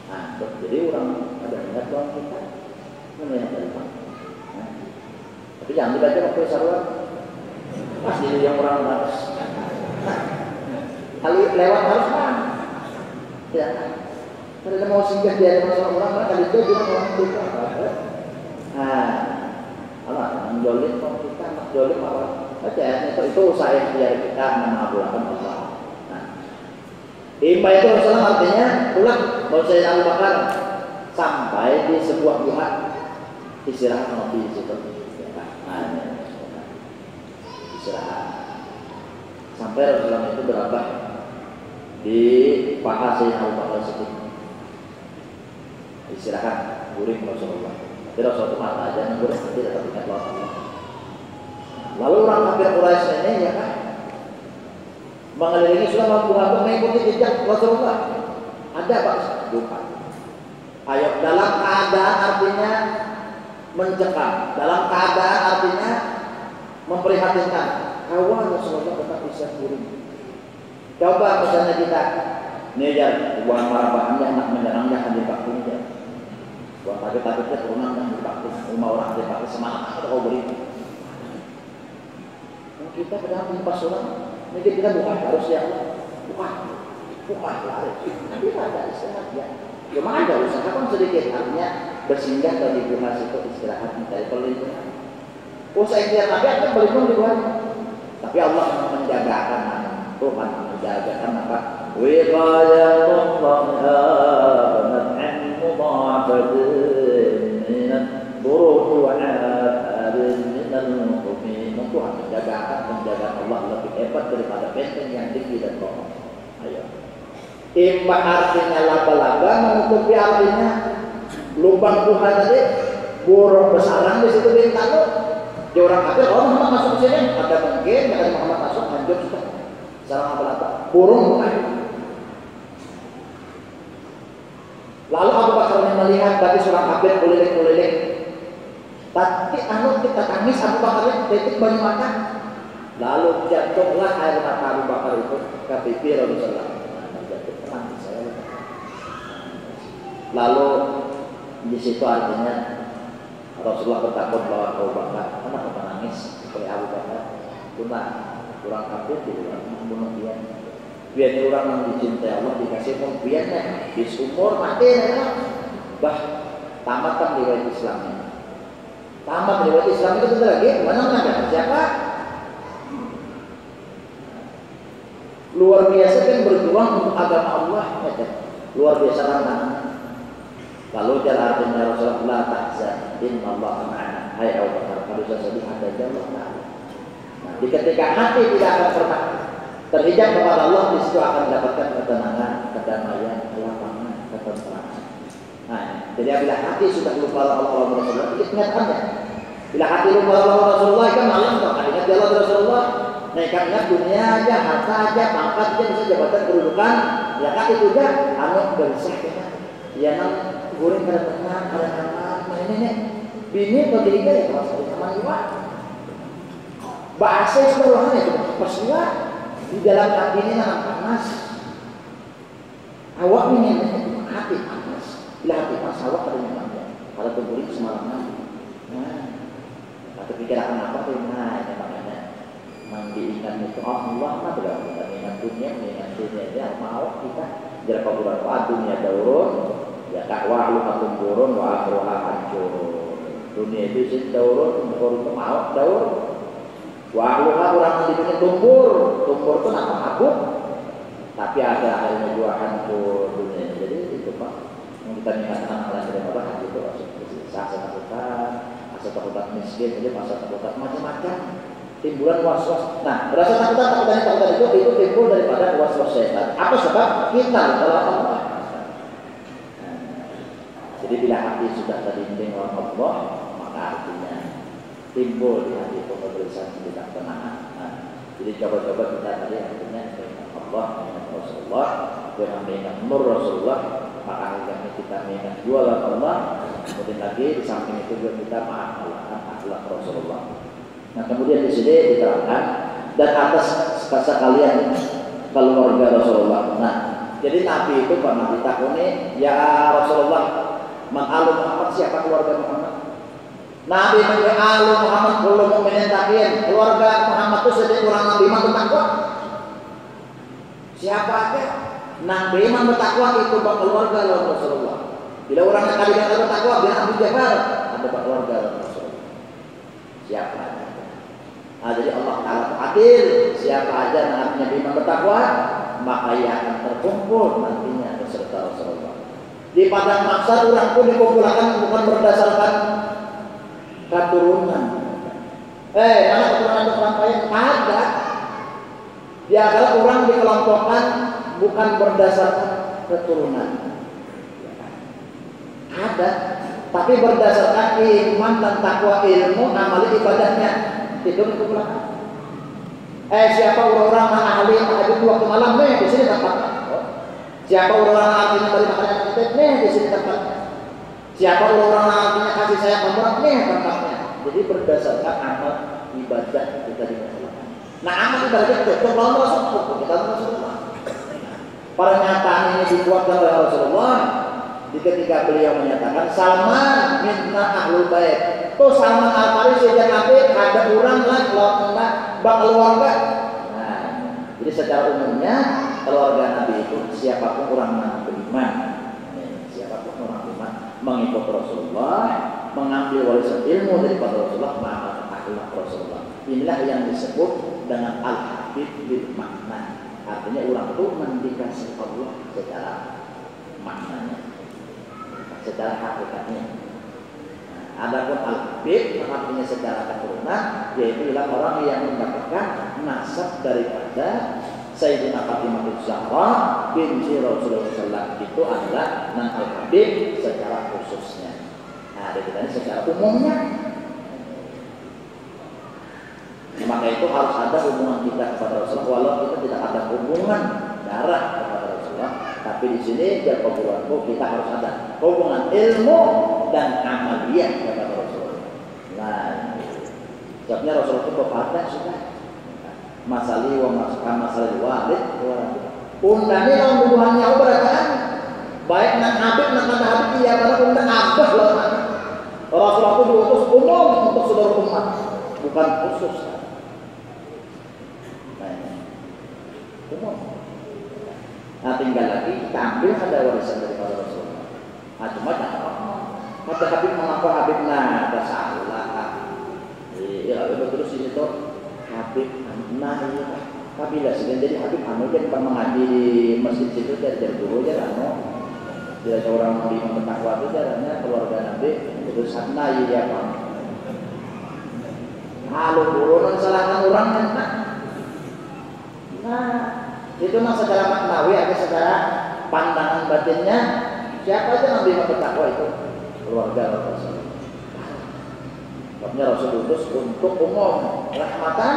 B: Nah, jadi orang ada ingat orang kita melihat dari depan. Nah, tapi jangan dibaca waktu sarwa. Pasti yang orang harus. Kali lewat harus kan? Ya. Kalau mau singgah di ada masalah orang kali itu juga orang kita. Nah, Allah menjolim orang kita, menjolim apa? Baca itu usaha ikhtiar kita mengabulkan Allah. Nah, imba itu Rasulullah artinya pulang kalau saya Abu Bakar sampai di sebuah buah istirahat ngopi di situ. Nah, istirahat sampai Rasulullah itu berapa di paha Sayyidina Abu Bakar sedikit istirahat guring Rasulullah. Tapi Rasulullah itu mata aja nunggu tidak terpikat Allah. Lalu orang kafir Quraisy ini ya kan mengelilingi sudah mampu-mampu mengikuti jejak Rasulullah. Ada Pak? Bukan. Ayo dalam keadaan artinya mencekam, dalam keadaan artinya memprihatinkan. Kawan Rasulullah tetap bisa guring. Coba misalnya kita ngejar buah marabahannya anak menyerangnya akan dipakung ya. Buah takut-takutnya turunan yang dipakung. Rumah orang dipakung semangat atau kau beri. Kita kadang menimpas orang, ini kita bukan harus ya, bukan harus. Nanti ada istirahat ya. Cuma ada usaha kan sedikit, artinya bersinggah dari buah itu istirahat mencari perlindungan. Usaha ikhtiar tapi akan berlindung di luar. Tapi Allah menjagakan, Tuhan menjagakan apa? Wiqayatullah banat'an mudha'afatin minat buruh wa'afatin minal mu'min. Tuhan menjaga Allah lebih hebat daripada benteng yang tinggi dan kokoh. Ayo. Imba artinya laba-laba, menutupi artinya lubang Tuhan tadi, burung bersarang di situ bintang lo. Di orang kafir, oh Muhammad masuk ke sini, ada mungkin ada Muhammad masuk, hancur sudah. Sarang laba-laba, burung bukan. Lalu Abu Bakar melihat bagi seorang kafir keliling-keliling. Tapi kita tangis Abu Bakar titik banyak makan. Lalu jatuhlah air mata Abu Bakar itu ke pipi Rasulullah. Lalu di situ artinya Rasulullah bertakut bahwa Abu Bakar kenapa menangis seperti Abu Bakar? Cuma kurang kafir di luar membunuh dia. Biar orang yang dicintai Allah dikasih pembiarnya di umur mati ya. Bah tamatkan riwayat Islam ini. Tamat riwayat Islam itu sebentar lagi mana ada siapa? Luar biasa kan berjuang untuk agama Allah ya. Luar biasa kan. Lalu jalan artinya Rasulullah tahzan innallaha ma'ana. Hai Abu Bakar, kalau sudah sedih ada Allah Ta'ala. Nah, ketika hati tidak akan pernah terhijab kepada Allah, di situ akan mendapatkan ketenangan, kedamaian, kelapangan, ketentraman. Nah, jadi bila hati sudah lupa Allah Rasulullah, ingatkannya. Bila hati lupa Allah Rasulullah, kan malam tak ingat Allah Rasulullah. Nah, ingat dunia aja, harta aja, pangkat aja, bisa jabatan kedudukan, ya kan itu aja, anu bersih kita. Ya nang goreng kada tenang, kada aman, nah ini nih, bini atau tiga ya kalau saya sama juga. Bahasa seluruhnya itu persiwa di dalam hati ini nampak panas. Awak ini hati panas, bila hati panas awak kada nyaman. Kalau terguling semalaman, nah, atau pikiran apa tuh, nah ini makanya mengingat itu Allah mah tidak mengingat dunia aja mau kita jadi kaburan dunia daurun ya dakwah lu katung turun wa akhiruha hancur. Dunia itu sih daurun itu mau daur wa akhiruha orang dibikin tumpur itu nama habuk tapi akhirnya juga hancur dunia. Jadi itu Pak yang kita ingatkan Allah dari Allah itu asa takutan miskin jadi masa takutan macam-macam. timbulan was-was. Nah, rasa takutan itu timbul daripada was-was setan. Apa sebab? Kita adalah Allah. Jadi bila hati sudah terinding oleh Allah, maka artinya timbul di hati pemberian tidak tenang. Jadi coba-coba kita tadi artinya mengingat Allah, mengingat Rasulullah, dengan mengingat Nur Rasulullah, maka akhirnya kita mengingat jualan Allah. Kemudian lagi di samping itu juga kita mengamalkan akhlak Rasulullah. Nah kemudian di sini diterangkan dan atas kasa kalian keluarga Rasulullah. Nah jadi Nabi itu pernah ditakuni, ya Rasulullah, man alu Muhammad, siapa keluarga Muhammad? Nabi alu Muhammad kullu mu'minin taqin, keluarga Muhammad itu sedih kurang Nabi man bertakwa. Siapa aja? Nabi man bertakwa itu keluarga Rasulullah. Bila orangnya kali yang bertakwa, dia Abu Jahal, ada keluarga Rasulullah. Siapa aja? Nah, jadi Allah Ta'ala adil. Siapa aja Nabi man bertakwa, maka ia akan terkumpul nantinya beserta Rasulullah. Di padang mahsyar orang pun dikumpulkan bukan berdasarkan keturunan. Mana keturunan kesampaian? Ada. Dia adalah orang dikelompokkan bukan berdasarkan keturunan. Ada, tapi berdasarkan iman dan takwa, ilmu, amal ibadahnya. Itu dikumpulkan. Siapa orang-orang yang ahli tahajud waktu malam? Di sini tempatnya. Siapa orang-orang yang ahli dari makanan kita? Di sini tempatnya. Siapa orang-orang yang ahlinya kasih sayang pemurah? Tempatnya. Jadi berdasarkan amal ibadah kita dimaksudkan. Nah amal ibadah itu lawan Rasulullah, kita Rasulullah. Pernyataan ini dibuatkan oleh Rasulullah di ketika beliau menyatakan Salman minna ahlul bait. Tuh Salman Al-Farisi dan Nabi ada orang lah keluarga. Nah, jadi secara umumnya keluarga Nabi itu siapapun orang yang beriman, siapapun orang beriman mengikut Rasulullah, mengambil warisan ilmu daripada Rasulullah, mengamalkan akhlak Rasulullah. Inilah yang disebut dengan al-habib bil makna. Artinya orang itu mendikasi Allah secara maknanya, secara hakikatnya. Adapun al-habib artinya secara keturunan, yaitu orang yang mendapatkan nasab daripada Sayyidina Fatimah Zahra binti Rasulullah SAW. Itu adalah nan al-habib secara khususnya. Nah, ini secara umumnya. Maka itu harus ada hubungan kita kepada Rasulullah, walau kita tidak ada hubungan darah kepada Rasulullah. Tapi di sini biar perguruanku kita harus ada hubungan ilmu dan amaliyah kepada Rasulullah. Nah, sebabnya Rasulullah itu berkata sudah masali wa masali walid undangnya dalam hubungannya beratan baik nak habib nak kata habib iya pada undang abah loh. Rasulullah itu diutus umum untuk seluruh umat, bukan khusus. Umum. Nah tinggal lagi kita ambil ada warisan daripada Rasulullah. Nah cuma jangan kata Habib mengaku Habib, nah ada salah. Ya terus ini tuh Habib, nah iya kabilah sih. Jadi Habib anu kan pernah mengaji di masjid situ dari dulu aja anu. Tidak seorang di bertakwa itu caranya keluarga Nabi itu sana ya pak. Halo turun salahkan orang kan. Nah itu mah secara maknawi atau secara pandangan batinnya siapa aja Nabi bertakwa itu keluarga Rasul. Sebabnya Rasul utus untuk umum rahmatan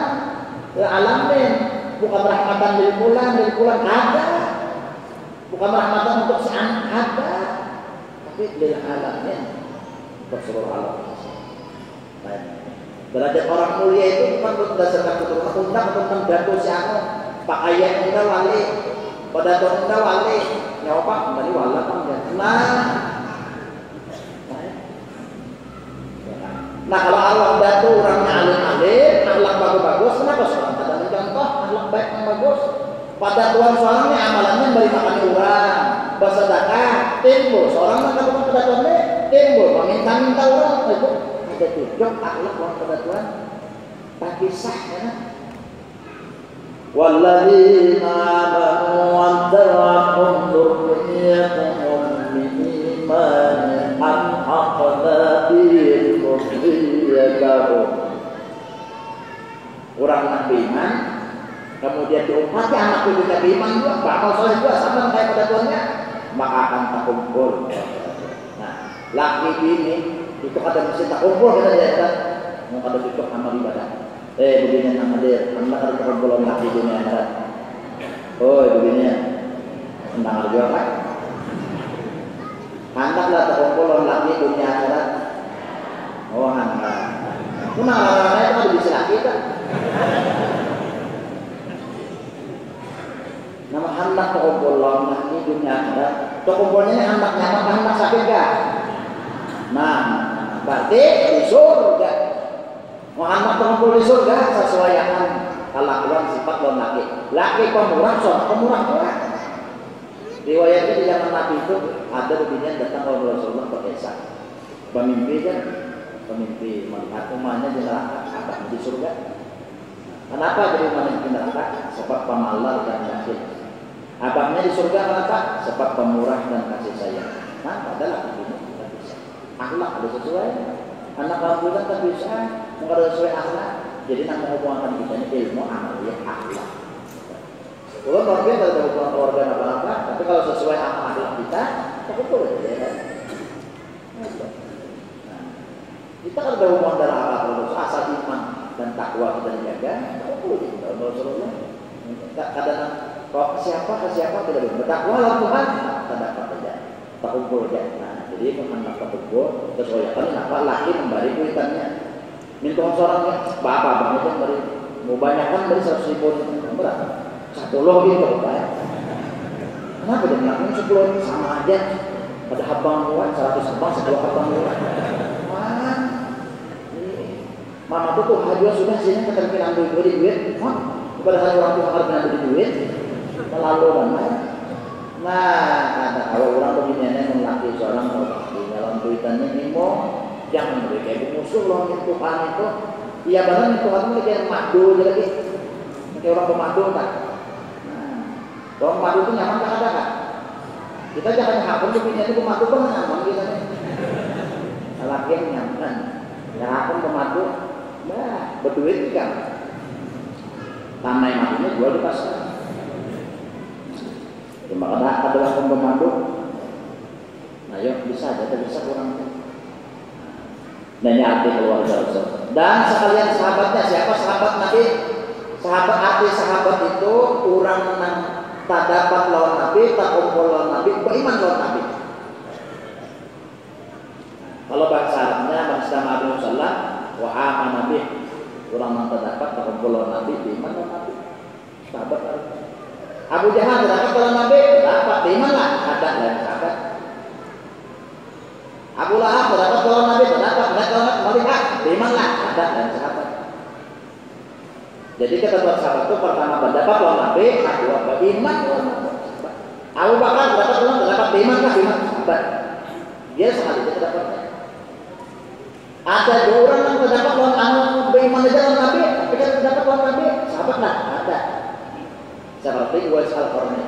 B: lil alamin, bukan rahmatan lil fulan ada, bukan rahmatan untuk si anak ada, tapi lil alamin untuk seluruh alam. Baik. Derajat orang mulia itu bukan berdasarkan keturunan undang atau mendaku si anak. Pak ayah unda wali, pada tuan unda wali, nyawa pak kembali wala pak nah kalau Allah datu orangnya alim-alim, akhlak bagus-bagus, kenapa seorang kata mencontoh akhlak baik yang bagus? Pada tuan seorangnya amalannya beri makan orang, bersedekah, timbul seorang maka bukan pada tuannya timbul, meminta-minta orang itu ada tujuh akhlak orang pada tuan, tak kisah ya. وَالَّذِينَ آمَنُوا وَاتَّبَعَتْهُمْ ذُرِّيَّتُهُم بِإِيمَانٍ أَلْحَقْنَا بِهِمْ ذُرِّيَّتَهُمْ kemudian diumpati anak cucunya beriman juga, bakal soleh juga sama kayak pada tuannya, maka akan terkumpul. Nah, laki bini itu kada mesti terkumpul kita ya kan, mau kada cukup amal ibadah. Begini yang hadir, anda harus terkumpul laki bini akhirat. Oh, begini ya, tentang harga apa? Hendaklah terkumpul laki dunia akhirat. Oh, hendak. Itu orang-orangnya itu ada di laki kan? Nama hendak terkumpul laki dunia akhirat. Terkumpulnya ini hendak nyaman, hendak sakit gak? Nah, berarti di surga. Mau hendak terkumpul di surga sesuai yang kelakuan sifat laki. Laki pemurah, seorang pemurah juga. Riwayatnya di zaman Nabi itu ada beginian datang oleh Rasulullah berkisah. Pemimpi kan, pemimpi melihat umatnya di neraka, apa di surga. Kenapa jadi umatnya di neraka? Sebab pemalas dan kasih. Abangnya di surga kenapa? Sebab pemurah dan kasih sayang. Nah, adalah begini kita bisa. Akhlak ada sesuai. Anak alhamdulillah tak bisa, mungkin ada sesuai akhlak. Jadi nama hubungan kita ini ilmu amaliyah akhlak. Kalau mungkin kalau ada hubungan keluarga apa-apa, tapi kalau sesuai akhlak kita, tak betul ya kan? Nah, kita kalau ada hubungan darah apa kalau asal iman dan takwa kita dijaga, tak betul ya. Kalau Rasulullah, kadang kok siapa ke siapa tidak boleh bertakwa lah Tuhan, tak dapat saja, tak kumpul saja. Nah, jadi mengenal terkumpul, sesuai apa laki memberi kuitannya. Minta seorang bapak banget yang beri, mau banyakkan dari 100.000 berapa? Satu loh gitu Pak. Kenapa dia bilang 10 sama aja? Pada habang buat 100 habang 10 habang buat. Wah, mama tuh hadiah sudah sini keterpilan duit. Padahal orang tua harus ngambil duit, terlalu banyak. Nah, ada kalau orang begini melaki seorang di dalam duitannya ini mau jangan beri kayak musuh loh Tuhan itu. Iya benar Tuhan itu kayak madu lagi, kayak orang pemadu kan. Kalau pemadu itu nyaman tak ada kan? Kita jangan hapun duitnya itu pemadu kan nyaman kita nih. Laki yang nyaman, yang hapun pemadu, nah berduit kan. Tanah yang madunya jual di pasar. Cuma adalah pemadu. Nah yuk bisa aja, bisa kurang. Dan ini arti keluarga Rasul. Dan sekalian sahabatnya siapa sahabat Nabi? Sahabat arti sahabat itu orang menang tak dapat lawan Nabi, tak kumpul lawan Nabi, beriman lawan Nabi. Kalau bahasa Arabnya bahasa Nabi Sallam, wa aman Nabi, orang yang tak dapat tak kumpul lawan Nabi, beriman lawan Nabi. Sahabat Abu Jahal tak dapat lawan Nabi, dapat beriman lah, ada lain sahabat. Abu Lahab dapat lawan Nabi, dapat melihat, beriman lah, ada lain sahabat. Jadi kata sahabat itu pertama berdapat lawan Nabi, kedua beriman lawan Nabi. Abu Bakar dapat beriman lah, beriman sahabat. Dia sekali dia dapatnya. Ada dua orang yang terdapat lawan beriman aja lawan Nabi, tapi kan terdapat lawan Nabi, sahabat lah, ada. Seperti Uwais Al-Qarni.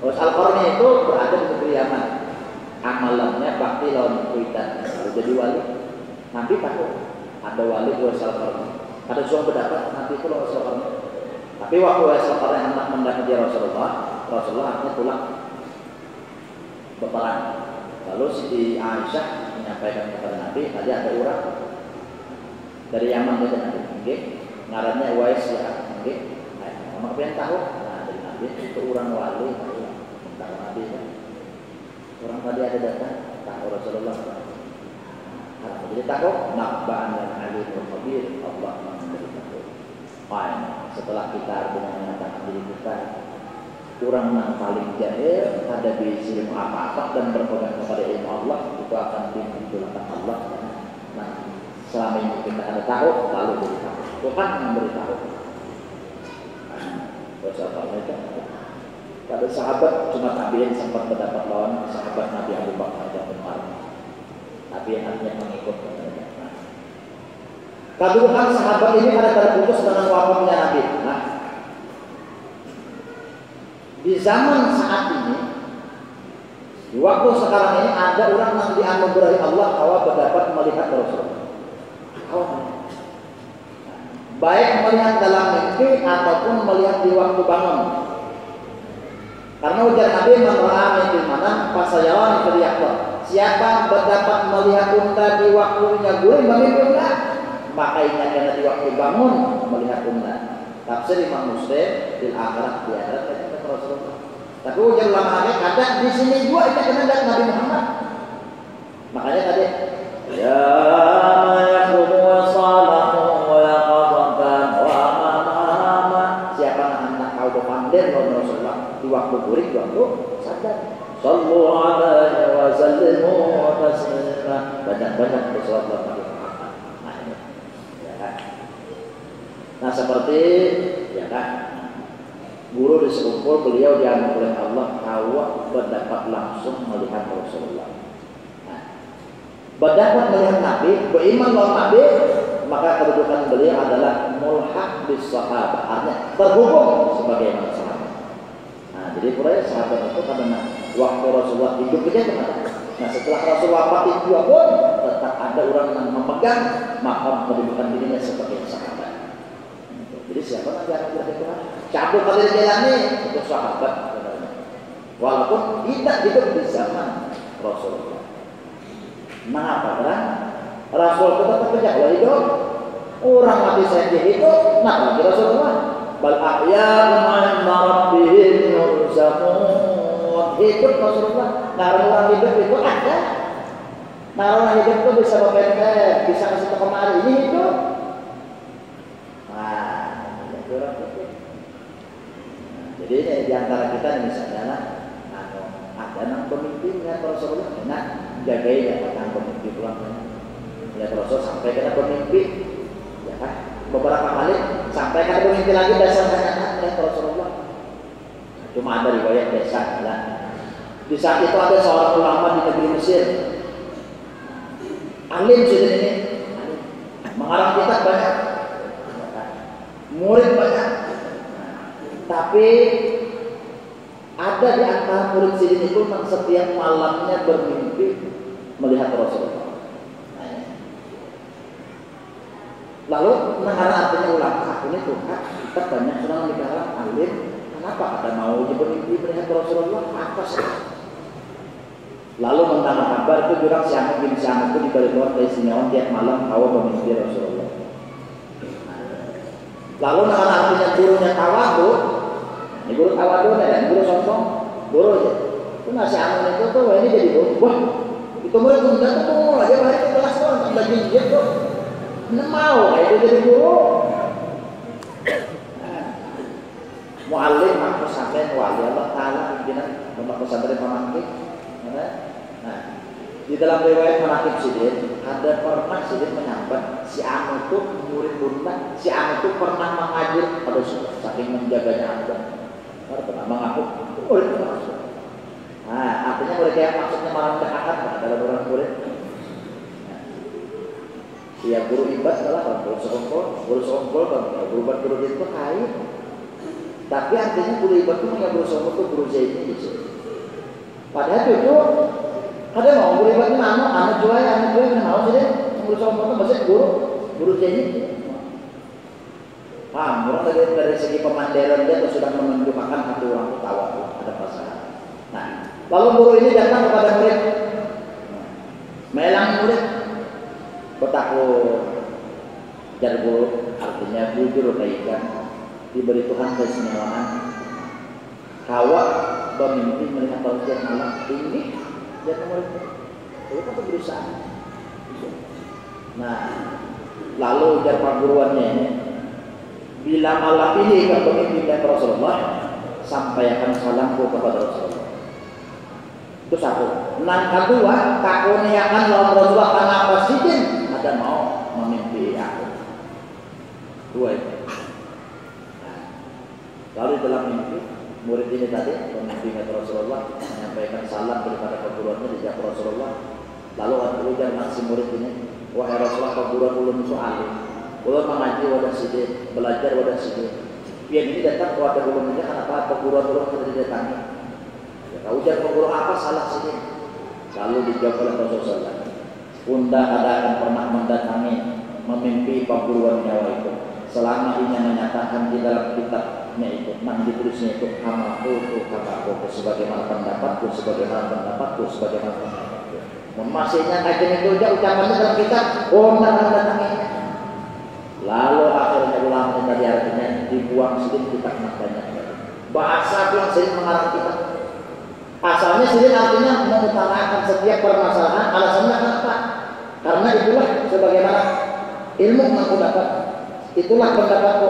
B: Uwais Al-Qarni itu berada di negeri Yaman. Amalannya bakti lawan kuitan, lalu jadi wali. Nabi takut ada wali Uwais Al-Qarni. Ada seorang berdapat Nabi itu Uwais Al-Qarni. Tapi waktu Uwais Al-Qarni hendak mendapati Rasulullah akhirnya pulang berperang. Lalu Siti Aisyah menyampaikan kepada Nabi, tadi ada orang dari Yaman itu Nabi, okay? Ngarannya Uwais ya, okay? Nah, kalian tahu? Nah, dari Nabi itu orang wali, tentang Nabi ya. Orang tadi ada datang, tahu Rasulullah. Nah, jadi tahu, Naba'an dan Alimul Khabir, Allah memberi tahu. Setelah kita dengan menyatakan diri kita, orang yang paling jahil ada di ilmu apa-apa dan berpegang kepada ilmu Allah, itu akan dimudahkan Allah. Nah, selama ini kita ada tahu, lalu jadi tahu. Tuhan memberi tahu. Itu pada sahabat cuma Nabi yang sempat mendapat lawan sahabat Nabi Abu Bakar dan Umar. Nabi yang hanya mengikut. Kedudukan sahabat ini pada terputus dengan wafatnya Nabi. Nah, di zaman saat ini, di waktu sekarang ini ada orang yang dianugerahi Allah bahwa berdapat melihat Rasulullah. baik melihat dalam mimpi ataupun melihat di waktu bangun. Karena ujar Nabi mengalami di mana pasayawan teriaklah, siapa berdapat melihat unta di waktunya guling memimpi unta, maka ingatkan di waktu bangun melihat unta. Tafsir Imam Muslim di akhirat di akhirat kata Rasulullah. Tapi ujar ulama lagi kadang di sini juga ingatkan dari Nabi Muhammad. Makanya tadi
A: ya yaqumu wa salahu wa yaqadatan wa amama,
B: siapa anak kau berpandir Rasulullah di waktu guling waktu sadar.
A: sallu alaihi wa sallimu taslima,
B: Banyak-banyak bersolat Nabi Muhammad. Nah seperti ya kan, guru di sekumpul beliau dianggap oleh Allah tahu berdapat langsung melihat Rasulullah. Nah, berdapat melihat Nabi, beriman bahwa Nabi, maka kedudukan beliau adalah mulhaq bis sahabat, artinya terhubung sebagai sahabat. Nah, jadi pula sahabat itu karena waktu Rasulullah hidup dia kemana? Nah setelah Rasulullah wafat itu pun tetap ada orang yang memegang makam kedudukan dirinya sebagai sahabat. Jadi siapa nanti akan berkata Syabul Qadir Jailani itu sahabat, walaupun tidak hidup di zaman Rasulullah. Mengapa? Karena Rasul itu tetap berjalan hidup, orang mati saja hidup, nah lagi Rasulullah. Bal ahya'un 'inda rabbihim yurzaqun, hidup Rasulullah. Nah orang hidup itu ada. Nah orang hidup itu bisa berpendek, bisa kasih ke kemari, ini hidup. Jadi ini diantara kita misalnya ada enam pemimpin ya Rasulullah, enak jagain ya enam pemimpin pulang ya Rasul sampai kena pemimpin, ya kan beberapa kali sampai kena pemimpin lagi dasarnya ya Rasulullah. Cuma ada riwayat desa lah. Di saat itu ada seorang ulama di negeri Mesir, alim sudah ini, mengarang kitab banyak, murid banyak. Tapi ada di antara murid sidin itu yang setiap malamnya bermimpi melihat Rasulullah. Lalu karena artinya ulama aku ini tuh kita banyak orang di kalangan alim, kenapa ada mau bermimpi melihat Rasulullah? Apa sih? Lalu mendengar kabar itu jurang Syamud bin Syamud itu dibalik luar keistimewaan tiap malam kau bermimpi Rasulullah. Lalu dengan artinya gurunya tawadhu, ini guru tawadhu dan guru sombong, guru aja. Itu nasi aman itu tuh, ini jadi guru. Wah, itu murid tuh datang tuh, dia balik ke kelas tuh, tak belajar dia tuh. Mana mau, kayak dia jadi guru. Mu'allim aku sampai wali Allah Ta'ala pimpinan Pondok Pesantren Pamangkin. Nah, di dalam riwayat Manaqib Sidin ada pernah Sidin menyambat si Anu itu murid bunda, si Anu itu pernah mengajar pada saking menjaganya Anda. Pernah mengaku murid Rasul. Nah, artinya mereka yang maksudnya malam cakakan adalah orang murid. Ya guru ibad adalah guru songkol, guru ibad guru itu kait. Tapi artinya guru ibad itu punya guru songkol itu guru zaini gitu. Padahal itu ada mau guru ibad itu anak jual mau sih deh. Guru songkol itu maksudnya guru zaini. Paham? Orang dari segi pemandiran dia sudah menunjukkan hati orang itu tahu ada pasangan. Nah, lalu guru ini datang kepada murid, melang murid. Bertakwa jar guru artinya jujur kaitan diberi Tuhan keistimewaan. Hawa bermimpi melihat Rasulullah malam tinggi dan murid itu kan berusaha. Nah, lalu jar perguruannya ini bila malam ini kau bermimpi melihat Rasulullah, sampaikan salamku kepada Rasulullah. Itu satu. Yang kedua, kakuniakan lawan Rasulullah karena apa sidin ada mau memimpi aku. Dua itu. Nah, lalu dalam mimpi murid ini tadi memimpi Rasulullah menyampaikan salam daripada perguruannya di Rasulullah. Lalu ujar si murid ini, wahai Rasulullah perguruan ulun itu alim. Ulun mengaji wadah sidin, belajar wadah sidin. Yang ini datang kepada ulun ini kenapa perguruan ulun tidak didatangi? Ujar perguru apa salah sini? Lalu dijawab oleh Rasulullah. Unda ada akan pernah mendatangi memimpi perguruan nyawa itu. selama ini menyatakan di dalam kitabnya itu, yang ditulisnya itu kamaku sebagaimana pendapatku, sebagaimana pendapatku, sebagaimana pendapatku. Masihnya kajian itu aja ucapannya dalam kitab, datangnya. Lalu akhirnya ulama dari artinya dibuang sedikit kitab makanya. Bahasa yang sering mengarang kitab. Asalnya sering artinya mengutarakan setiap permasalahan. Alasannya kenapa? Karena itulah sebagaimana ilmu yang aku dapat. Itulah pendapatku.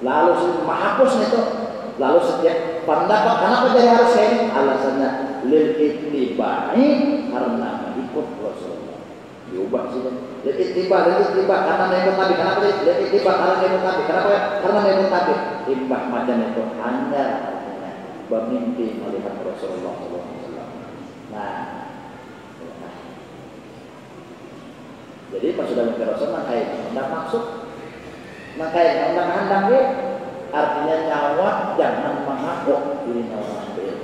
B: Lalu menghapus itu. Lalu setiap pendapat kenapa jadi harus kayak ini? Alasannya lil ittiba'i karena ikut Rasulullah. Diubah sih. Lil ittiba karena mengikut Nabi. Kenapa lil ittiba karena mengikut Nabi? Kenapa? Karena mengikut Nabi. Imbah macam itu hanya artinya bermimpi melihat Rasulullah SAW. Nah, jadi pas sudah mimpi Rasulullah, tidak maksud. Makanya hendak handang artinya nyawa jangan mengaku diri nyawa ambil.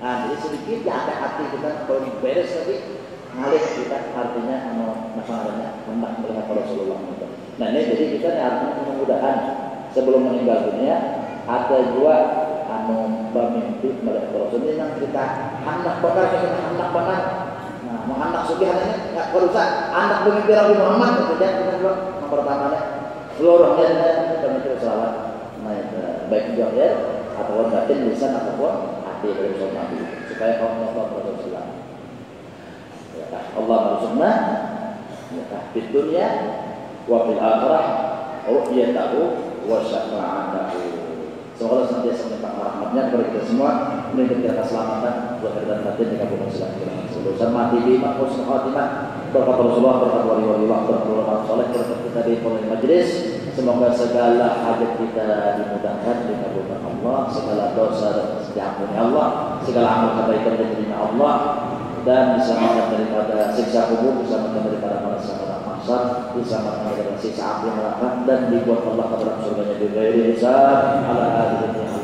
B: Nah, jadi sedikit ya hati kita kalau beres tadi ngalih kita artinya namanya hendak melihat Rasulullah. Nah ini jadi kita artinya mudah-mudahan sebelum meninggal dunia ada dua bermimpi melihat Rasulullah yang kita hendak benar Nah, mau hendak sugihannya nggak berusaha hendak bermimpi Nabi Muhammad kemudian kita dua yang pertamanya seluruhnya kita selawat baik zahir ataupun batin lisan ataupun hati dari Nabi supaya kaum Allah Rasulullah Allah bersunnah di dunia wa fil akhirah ru'yatahu wa syafa'atahu. Semoga senantiasa melimpahkan rahmatnya kepada kita semua, memberikan kita keselamatan zahir dan batin di kampung Islam. Seluruh mati di husnul khatimah berkat Rasulullah, berkat wali-wali Allah, berkat ulama saleh, berkat kita di pondok majelis. Semoga segala hajat kita dimudahkan dikabulkan Allah, segala dosa dan diampuni Allah, segala amal kebaikan diterima Allah, dan diselamatkan daripada siksa kubur, diselamatkan daripada malapetaka mahsyar, diselamatkan daripada siksa api neraka, dan dibuat Allah ke dalam surganya bighairi hisab ala alihi